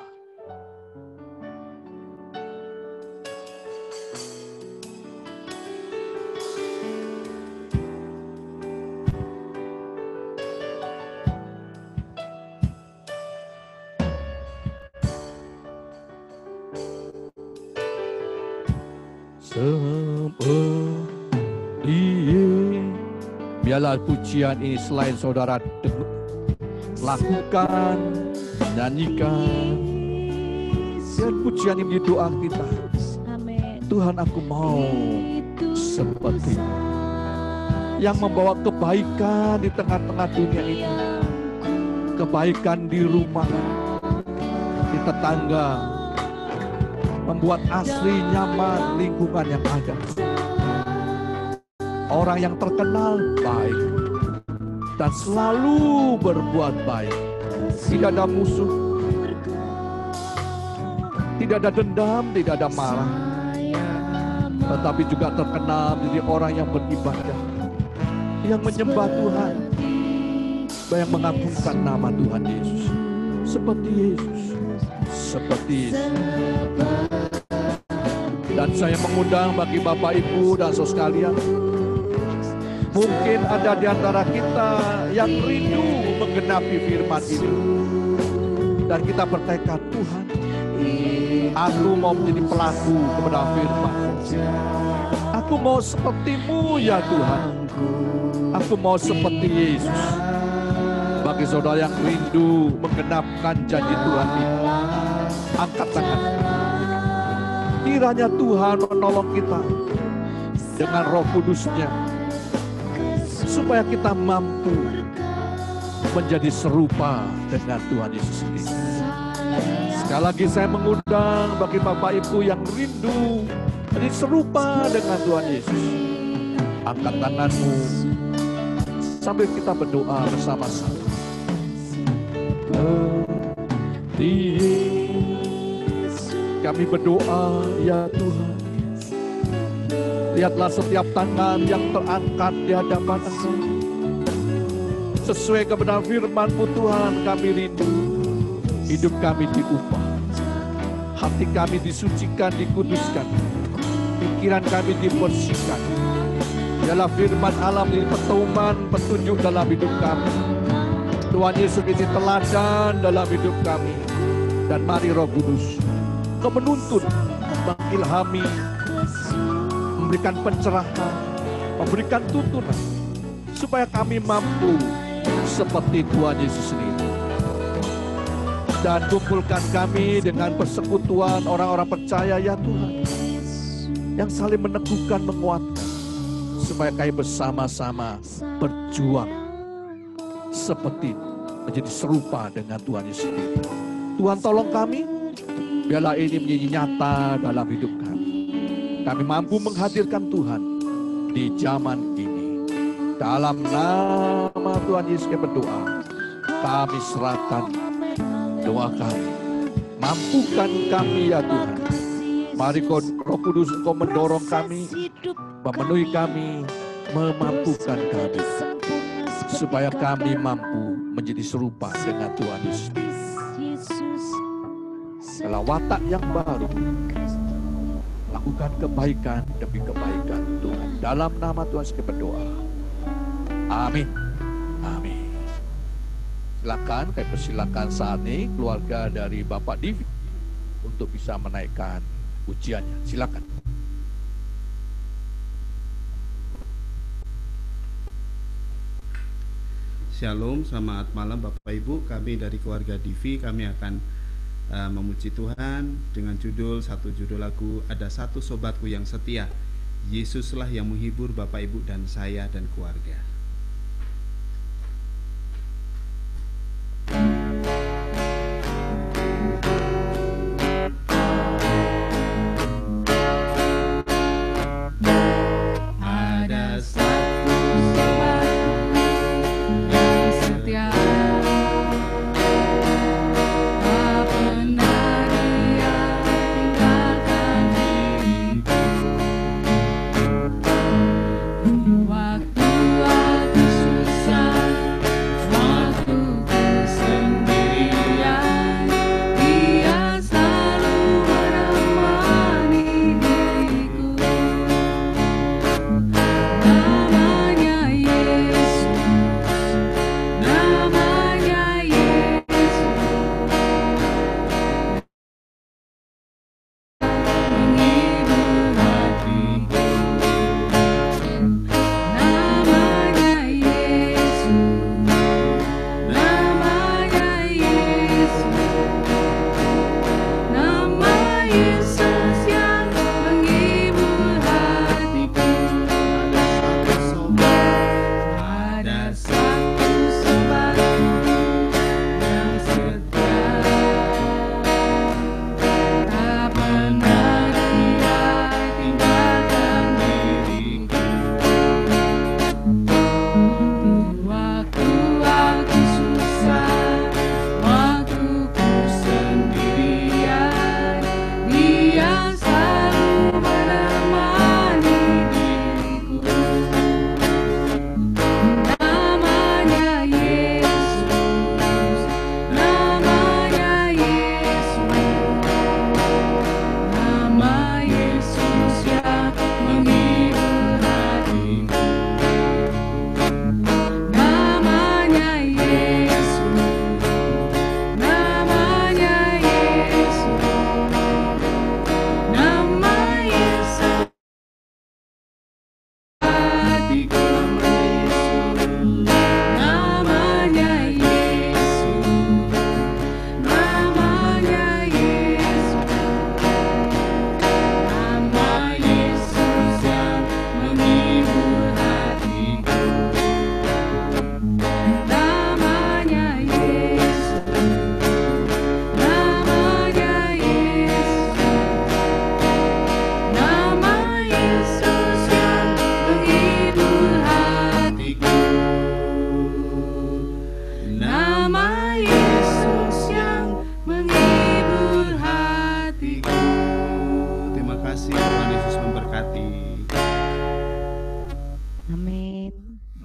Biarlah pujian ini selain saudara lakukan, nyanyikan, biar pujian ini menjadi doa kita. Tuhan, aku mau seperti yang membawa kebaikan di tengah-tengah dunia ini, kebaikan di rumah, di tetangga, membuat asri nyaman lingkungan yang ada. Orang yang terkenal baik dan selalu berbuat baik. Tidak ada musuh, tidak ada dendam, tidak ada marah. Tetapi juga terkenal menjadi orang yang beribadah, yang menyembah Tuhan, yang mengagungkan nama Tuhan Yesus. Seperti Yesus, seperti Yesus. Dan saya mengundang bagi Bapak, Ibu, dan saudara sekalian, mungkin ada di antara kita yang rindu menggenapi firman ini. Dan kita bertekad, Tuhan, aku mau menjadi pelaku kepada firman. Aku mau seperti-Mu ya Tuhan. Aku mau seperti Yesus. Bagi saudara yang rindu menggenapkan janji Tuhan ini, angkat tangan. Kiranya Tuhan menolong kita dengan Roh Kudus-Nya, supaya kita mampu menjadi serupa dengan Tuhan Yesus sendiri. Sekali lagi saya mengundang bagi Bapak Ibu yang rindu menjadi serupa dengan Tuhan Yesus. Angkat tanganmu sambil kita berdoa bersama-sama. Kami berdoa ya Tuhan, lihatlah setiap tangan yang terangkat di hadapan Engkau. Sesuai kepada firman-Mu Tuhan, kami rindu hidup kami diubah, hati kami disucikan, dikuduskan, pikiran kami dibersihkan. Biarlah firman Allah menjadi pedoman, petunjuk dalam hidup kami. Tuhan Yesus ini teladan dalam hidup kami. Dan mari Roh Kudus, Kau menuntun, mengilhami, memberikan pencerahan, memberikan tuntunan, supaya kami mampu seperti Tuhan Yesus sendiri. Dan kumpulkan kami dengan persekutuan orang-orang percaya ya Tuhan, yang saling meneguhkan, menguatkan, supaya kami bersama-sama berjuang seperti menjadi serupa dengan Tuhan Yesus sendiri. Tuhan tolong kami, biarlah ini menjadi nyata dalam hidup kami. Kami mampu menghadirkan Tuhan di zaman ini. Dalam nama Tuhan Yesus kami berdoa. Kami serahkan doa kami. Mampukan kami ya Tuhan. Mari Roh Kudus, Engkau mendorong kami, memenuhi kami, memampukan kami. Supaya kami mampu menjadi serupa dengan Tuhan Yesus. Dalam watak yang baru, lakukan kebaikan demi kebaikan Tuhan. Dalam nama Tuhan saya berdoa. Amin. Amin. Silakan, kami persilakan saat ini keluarga dari Bapak Divi untuk bisa menaikkan pujiannya. Silakan. Shalom, selamat malam Bapak Ibu. Kami dari keluarga Divi, kami akan memuji Tuhan dengan satu judul lagu, Ada Satu Sobatku Yang Setia. Yesuslah yang menghibur Bapak Ibu dan saya dan keluarga.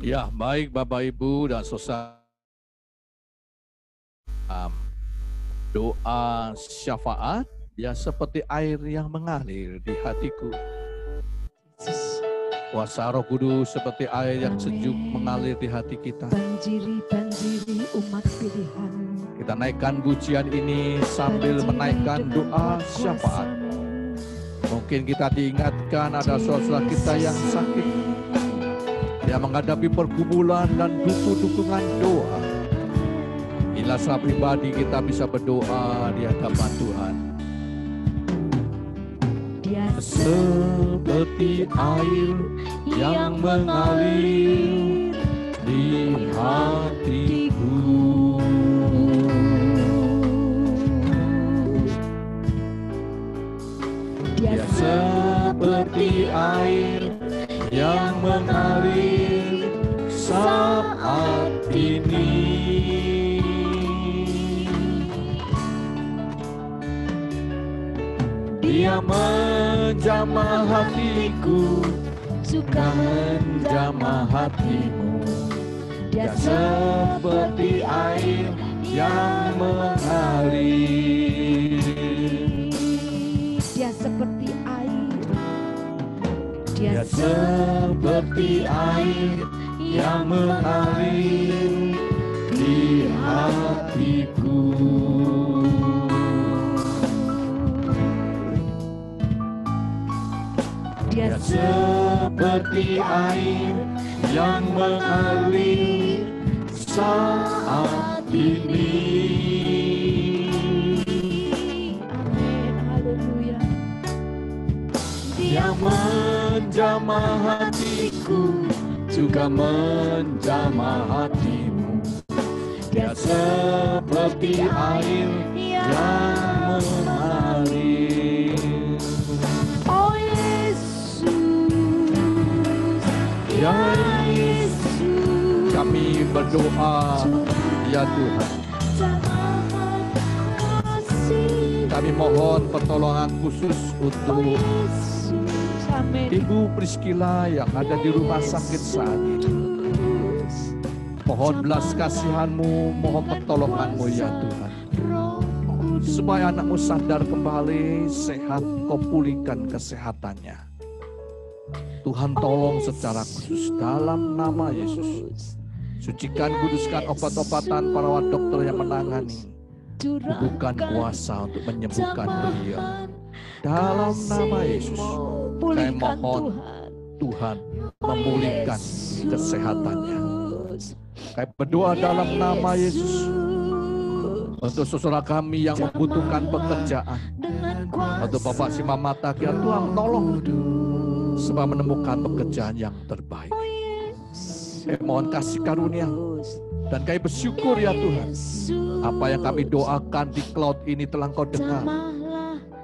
Ya, baik Bapak Ibu dan saudara. Doa syafaat ya seperti air yang mengalir di hatiku. Kuasa Roh Kudus seperti air yang sejuk mengalir di hati kita. Banjiri umat pilihan. Kita naikkan pujian ini sambil menaikkan doa syafaat. Mungkin kita diingatkan ada saudara kita yang sakit, yang menghadapi pergumulan dan butuh dukungan doa. Bila secara pribadi kita bisa berdoa di hadapan Tuhan. Dia seperti air yang mengalir di hatiku. Dia seperti air yang mengalir saat ini. Dia menjamah hatiku, juga menjamah hatimu. Dia seperti air yang mengalir. Dia seperti air. Dia seperti air yang mengalir di hatiku. Dia Seperti air yang mengalir saat ini. Amin, haleluya. Dia menjamah hatiku, juga menjamah hatimu. Dia seperti air yang mengalir. Oh Yesus, Ya Yesus, kami berdoa, ya Tuhan, kami mohon pertolongan khusus untuk amin. Ibu Priscilla yang ada di rumah sakit saat ini. Mohon belas kasihan-Mu, mohon pertolongan-Mu ya Tuhan. Supaya anakmu sadar kembali, sehat, Kau pulihkan kesehatannya. Tuhan tolong secara khusus dalam nama Yesus. Sucikan, kuduskan obat-obatan para dokter yang menangani. Bukan kuasa untuk menyembuhkan beliau. Dalam nama Yesus, saya mohon Tuhan memulihkan kesehatannya. Saya berdoa dalam nama Yesus untuk saudara kami yang membutuhkan pekerjaan. Untuk Bapak si Mama Takia, Tuhan tolong supaya menemukan pekerjaan yang terbaik. Saya mohon kasih karunia dan kami bersyukur ya Tuhan. Apa yang kami doakan di cloud ini telah Kau dengar.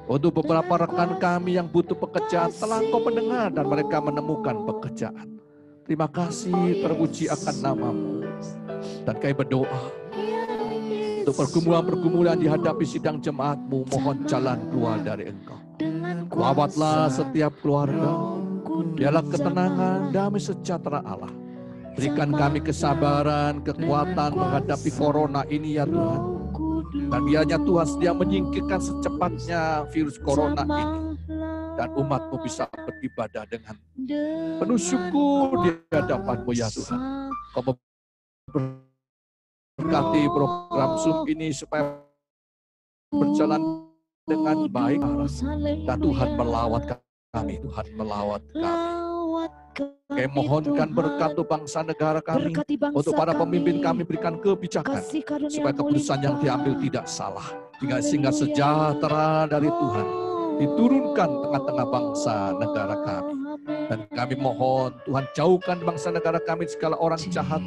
Untuk beberapa rekan kami yang butuh pekerjaan telah Kau mendengar dan mereka menemukan pekerjaan. Terima kasih, terpuji akan nama-Mu. Dan kami berdoa untuk pergumulan-pergumulan dihadapi sidang jemaat-Mu, mohon jalan keluar dari Engkau. Rawatlah setiap keluarga, biarlah ketenangan, damai sejahtera Allah. Berikan kami kesabaran, kekuatan menghadapi corona ini ya Tuhan. Dan biarnya Tuhan sedia menyingkirkan secepatnya virus corona ini. Dan umat-Mu bisa beribadah dengan penuh syukur di hadapan-Mu ya Tuhan. Kau berkati program Zoom ini supaya berjalan dengan baik. Dan Tuhan melawat kami, Tuhan melawat kami. Kami mohonkan berkat untuk bangsa negara kami, untuk para pemimpin kami berikan kebijakan, supaya keputusan yang diambil tidak salah, sehingga sejahtera dari Tuhan diturunkan tengah-tengah bangsa negara kami. Dan kami mohon Tuhan jauhkan bangsa negara kami segala orang jahat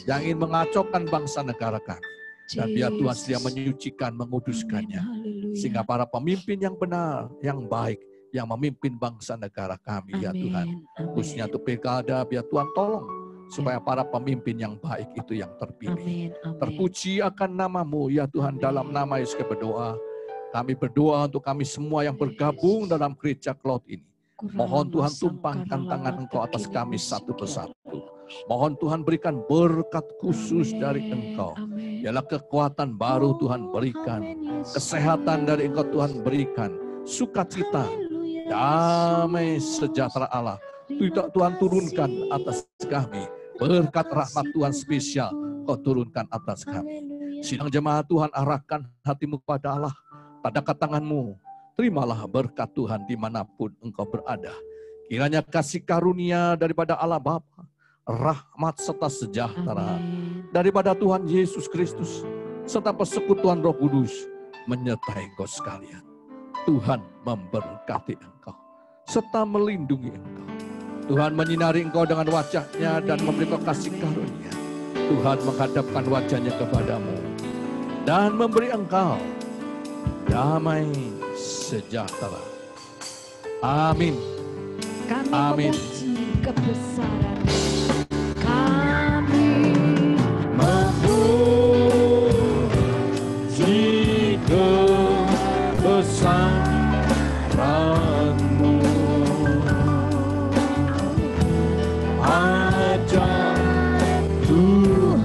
yang ingin mengacaukan bangsa negara kami. Dan biar Tuhan sedia menyucikan, menguduskannya, sehingga para pemimpin yang benar, yang baik, yang memimpin bangsa negara kami ya Tuhan. Khususnya untuk pilkada, biar Tuhan tolong supaya para pemimpin yang baik itu yang terpilih. Terpuji akan nama-Mu ya Tuhan, dalam nama Yesus kami berdoa. Kami berdoa untuk kami semua yang bergabung dalam gereja cloud ini. Mohon Tuhan tumpangkan tangan Engkau atas kami satu persatu. Mohon Tuhan berikan berkat khusus dari Engkau. Biarlah kekuatan baru Tuhan berikan. Kesehatan dari Engkau Tuhan berikan. Sukacita, damai sejahtera Allah Tuhan turunkan atas kami. Berkat rahmat Tuhan spesial Kau turunkan atas kami. Sidang jemaat Tuhan, arahkan hatimu kepada Allah. Tadakkan tanganmu, terimalah berkat Tuhan dimanapun engkau berada. Kiranya kasih karunia daripada Allah Bapa, rahmat serta sejahtera daripada Tuhan Yesus Kristus, serta persekutuan Roh Kudus menyertai engkau sekalian. Tuhan memberkati engkau, serta melindungi engkau. Tuhan menyinari engkau dengan wajah-Nya dan memberi kasih karunia. Tuhan menghadapkan wajah-Nya kepadamu dan memberi engkau damai sejahtera. Amin. Kami Amin. memuji kebesaran. Kami memuji kebesaran-Mu. Ajaib Tuhan,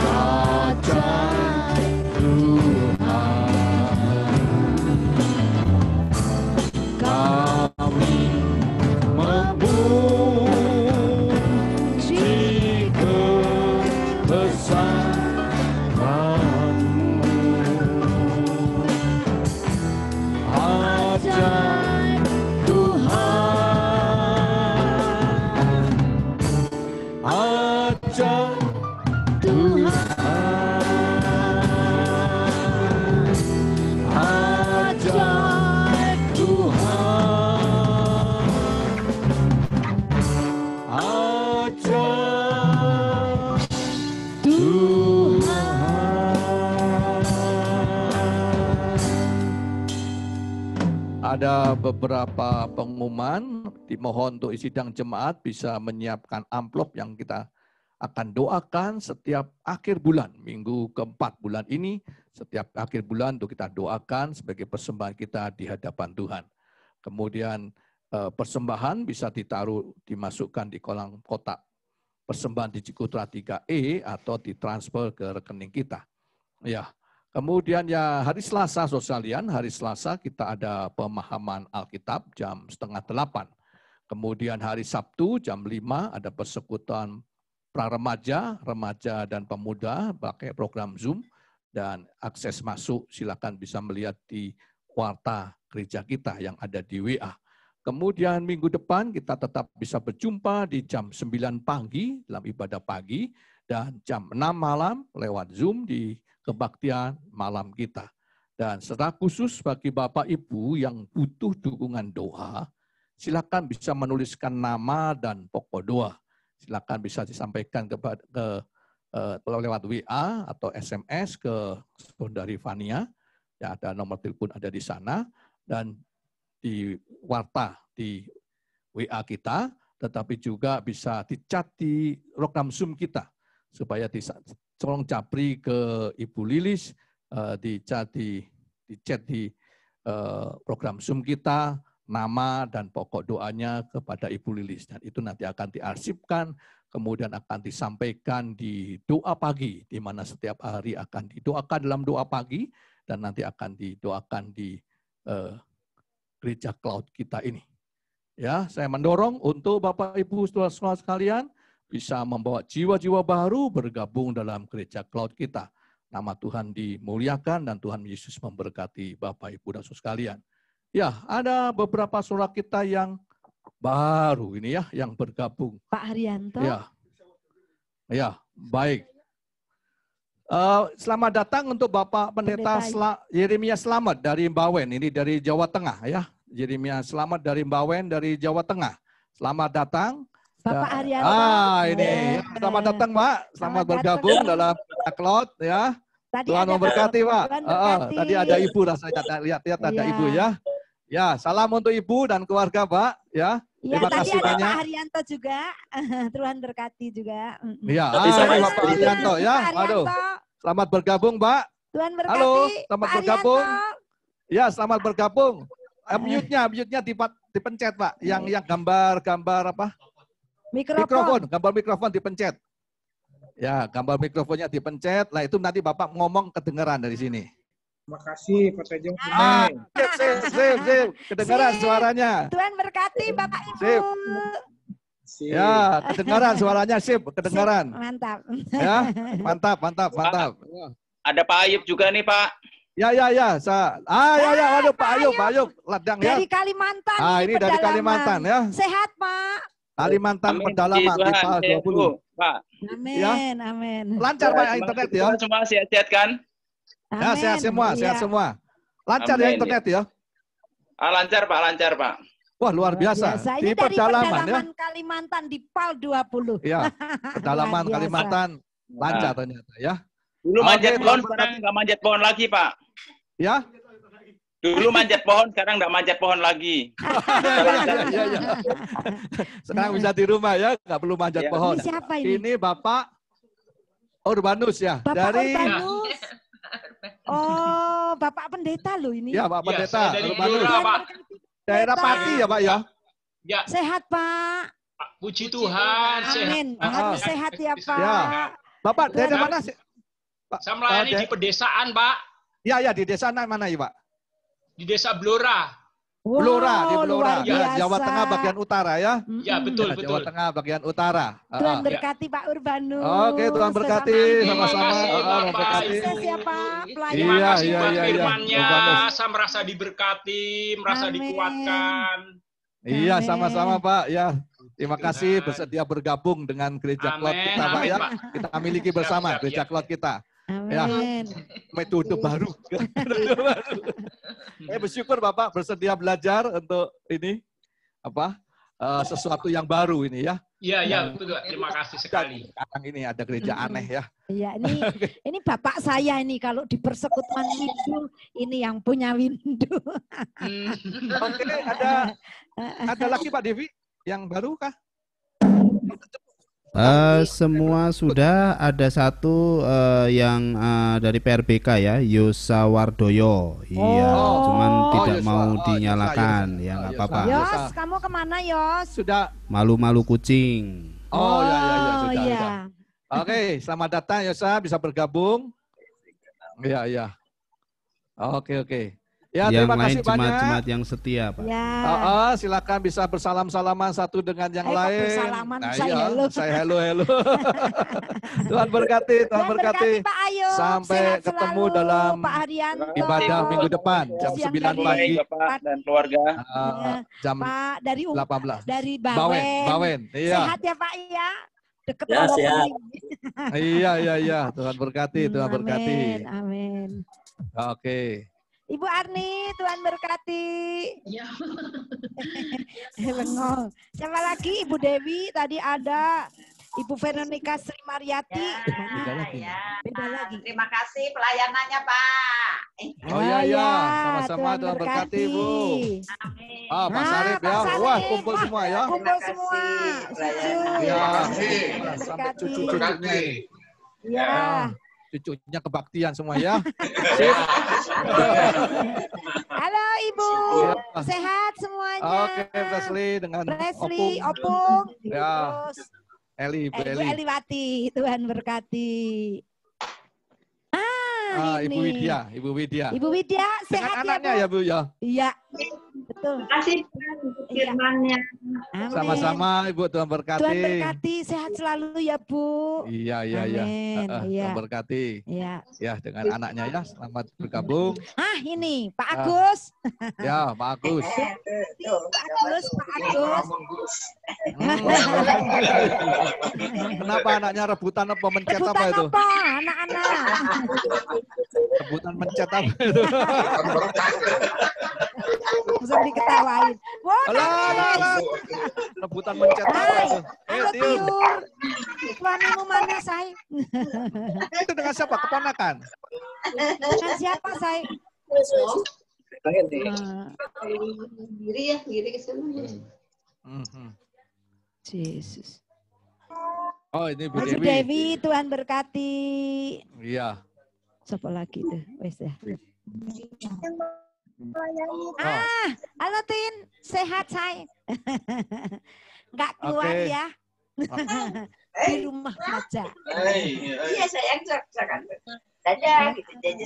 ajaib Tuhan. Kami ada beberapa pengumuman. Dimohon untuk sidang jemaat bisa menyiapkan amplop yang kita akan doakan setiap akhir bulan, minggu keempat bulan ini, setiap akhir bulan untuk kita doakan sebagai persembahan kita di hadapan Tuhan. Kemudian persembahan bisa dimasukkan di kolom kotak persembahan di Cikutra 3E atau ditransfer ke rekening kita. Ya, kemudian ya hari Selasa, sosialian, hari Selasa kita ada pemahaman Alkitab jam 7:30. Kemudian hari Sabtu jam 5 ada persekutuan pra-remaja, remaja dan pemuda pakai program Zoom, dan akses masuk silakan bisa melihat di warta gereja kita yang ada di WA. Kemudian minggu depan kita tetap bisa berjumpa di jam 9 pagi dalam ibadah pagi dan jam 6 malam lewat Zoom di kebaktian malam kita. Dan secara khusus bagi Bapak Ibu yang butuh dukungan doa, silakan bisa menuliskan nama dan pokok doa. Silakan bisa disampaikan lewat WA atau SMS ke Saudari Fania. Ya, ada nomor telepon ada di sana dan di warta di WA kita, tetapi juga bisa dicat di program Zoom kita supaya tolong japri ke Ibu Lilis, di chat di program Zoom kita, nama dan pokok doanya kepada Ibu Lilis. Dan itu nanti akan diarsipkan, kemudian akan disampaikan di doa pagi, di mana setiap hari akan didoakan dalam doa pagi, dan nanti akan didoakan di gereja cloud kita ini. Ya, saya mendorong untuk Bapak Ibu saudara-saudara sekalian bisa membawa jiwa-jiwa baru bergabung dalam gereja cloud kita. Nama Tuhan dimuliakan dan Tuhan Yesus memberkati Bapak Ibu dan saudara sekalian. Ya, ada beberapa saudara kita yang baru ini ya, yang bergabung. Pak Haryanto. Ya, baik. Selamat datang untuk Bapak Pendeta Yeremia Slamet dari Mbawen, ini dari Jawa Tengah ya. Yeremia Slamet dari Mbawen dari Jawa Tengah. Selamat datang. Bapak Haryanto. Ini. Selamat datang, Pak. Selamat bergabung dalam cloud ya. Tuhan memberkati, Pak. Tadi ada Ibu rasanya, lihat ada Ibu ya. Ya, salam untuk Ibu dan keluarga, Pak. Ya, terima kasih banyak. Pak Haryanto juga, Tuhan berkati juga. Iya, Pak Haryanto ya. Aduh, selamat bergabung, Pak. Tuhan berkati. Halo, selamat bergabung. Ya, selamat bergabung. Mute-nya dipencet, Pak. Yang gambar apa? Mikrofon, gambar mikrofon dipencet. Ya, gambar mikrofonnya dipencet. Lah itu nanti Bapak ngomong kedengaran dari sini. Terima kasih Pak Tejong. Sip. Kedengaran suaranya. Tuhan berkati Bapak Ibu. Sip. Ya, kedengaran suaranya, sip, kedengaran. Sip, mantap. Ya, mantap. Ada Pak Ayub juga nih, Pak. Ya. Waduh, Pak Ayub, ladang ya. Dari Kalimantan. Ini dari Kalimantan ya. Sehat, Pak. Kalimantan Amin. Pedalaman di PAL 20. Pak. Amin, Ya. amin. Lancar Pak internet ya. Semua sehat-sehat kan? Ya, sehat semua. Lancar ya Amin, internet ya. Lancar Pak. Wah, luar biasa. Ini Di dari pedalaman ya. Kalimantan di PAL 20. Iya, pedalaman Luar biasa. Kalimantan lancar ternyata ya. Dulu manjat Oke, pohon, Tuhan sekarang nggak manjat pohon lagi, Pak. Ya. Dulu manjat pohon, sekarang nggak manjat pohon lagi. Iya. Sekarang bisa di rumah ya, nggak perlu manjat Ya. pohon. Ini siapa ini? Ini Bapak Urbanus ya, Bapak dari Urbanus. Oh, Bapak Pendeta loh ini. ya Pak Pendeta saya dari Urbanus. Blora, Pak. Daerah Pati ya Pak ya. Ya, Sehat, Pak. puji Tuhan. Amin. Sehat. Harus sehat ya, Pak. Ya. Bapak dari mana sih? Saya melayani di pedesaan, Pak. Ya, di desa mana ya Pak? Di desa Blora. Blora, di luar Blora. Ya, biasa. Jawa Tengah bagian utara ya. Ya, betul, Ya, betul. Jawa Tengah bagian utara. Tuhan berkati Pak Urbanus. Oke, Tuhan berkati sama-sama. Terima kasih, Bapak, Berkati. Sukses ya, Pak. Terima Iya, kasih buat iya. firman-Nya. Urbanus. Saya merasa diberkati, merasa Amin. dikuatkan. Iya, Amin. sama-sama Pak. Ya, terima kasih bersedia bergabung dengan gereja cloud Amin, kita Pak amin, ya. Pak. Kita miliki bersama Siap, gereja ya. cloud kita. Ya. Amin. Metode baru. Saya bersyukur Bapak bersedia belajar untuk ini sesuatu yang baru ini ya. Iya, betul. Terima kasih sekali. Sekarang ini ada gereja aneh ya. Iya, ini bapak saya ini kalau di persekutuan windu ini yang punya windu. Oke, ada lagi Pak Devi yang baru kah? Semua sudah. Ada satu yang dari PRBK ya, Yosa Wardoyo. Iya, cuman tidak Yosa. mau Yosa, dinyalakan. Yosa. Ya nggak Yosa. apa-apa. Yos, kamu kemana Yos? Sudah. Malu-malu kucing. Oh, ya, sudah. iya. Oke, selamat datang Yosa, bisa bergabung. Iya. Oke. Ya, Yang terima lain kasih banyak. jemaat-jemaat yang setia, Pak. Ya. Silakan bisa bersalam-salaman satu dengan yang Kok lain. bersalaman, Nah, saya iya, hello. saya hello. Tuhan berkati, Tuhan berkati. Pak Ayu. Sampai Sehat ketemu selalu, dalam Pak Haryanto. ibadah minggu depan jam Siang 9 dari pagi. Bapak dan keluarga. Jam Pak dari 18. dari Bawen. Bawen. Iya. Sehat ya Pak ya. Deket Ya, Pondok sehat. Bening. Iya. Tuhan berkati, Tuhan berkati. Amin. Oke. Ibu Arni, Tuhan berkati. Iya. Bengong. Siapa lagi? Ibu Dewi, tadi ada Ibu Veronica Sri Mariati. Beda lagi. Beda lagi. Terima kasih pelayanannya, Pak. Oh iya. Sama-sama Tuhan berkati, Bu. Amin. Pak Sarip Pak ya. Sarip. Wah, kumpul semua ya. Kumpul Terima semua. kasih pelayanan. Ya, Tuhan sampai berkati. cucu-cucunya ini. Ya. Cucunya kebaktian semua ya. Halo Ibu, Ya. sehat semuanya. Oke, Presley dengan Presley, Opung. Opung, Ya. terus Eli, Bu Ibu Eli. Eliwati, Tuhan berkati. Ibu ini. Widya, Ibu Widya. Ibu Widya, Dengan sehat ya anaknya Bu? ya Bu ya. Iya, betul. Terima kasih firman-Nya. Amin. Sama-sama Ibu, Tuhan berkati. Tuhan berkati, sehat selalu ya Bu. Iya. Amin, iya. Tuhan berkati. Iya. Ya, dengan anaknya ya, selamat bergabung. Ini Pak Agus. Ya, Pak Agus. Pak Agus. Kenapa anaknya rebutan apa mencet apa Rebutan itu? apa, anak-anak? Rebutan mencet apa itu? Bisa diketawain. Wah, Alah. Rebutan mencet apa itu? halo Tiur. Tiur. Suamimu mana, Say? Itu dengan siapa? Keponakan? Dengan siapa, Say? Diri ke sana. Yesus. Oh, ini Bu Ibu Dewi. Dewi, Tuhan berkati. Iya. Siapa lagi tuh? Wes ya. Oh. Halo Tin, sehat Say? Nggak keluar Oke. ya? Di rumah aja. Iya, sayang. Saja gitu. Jadi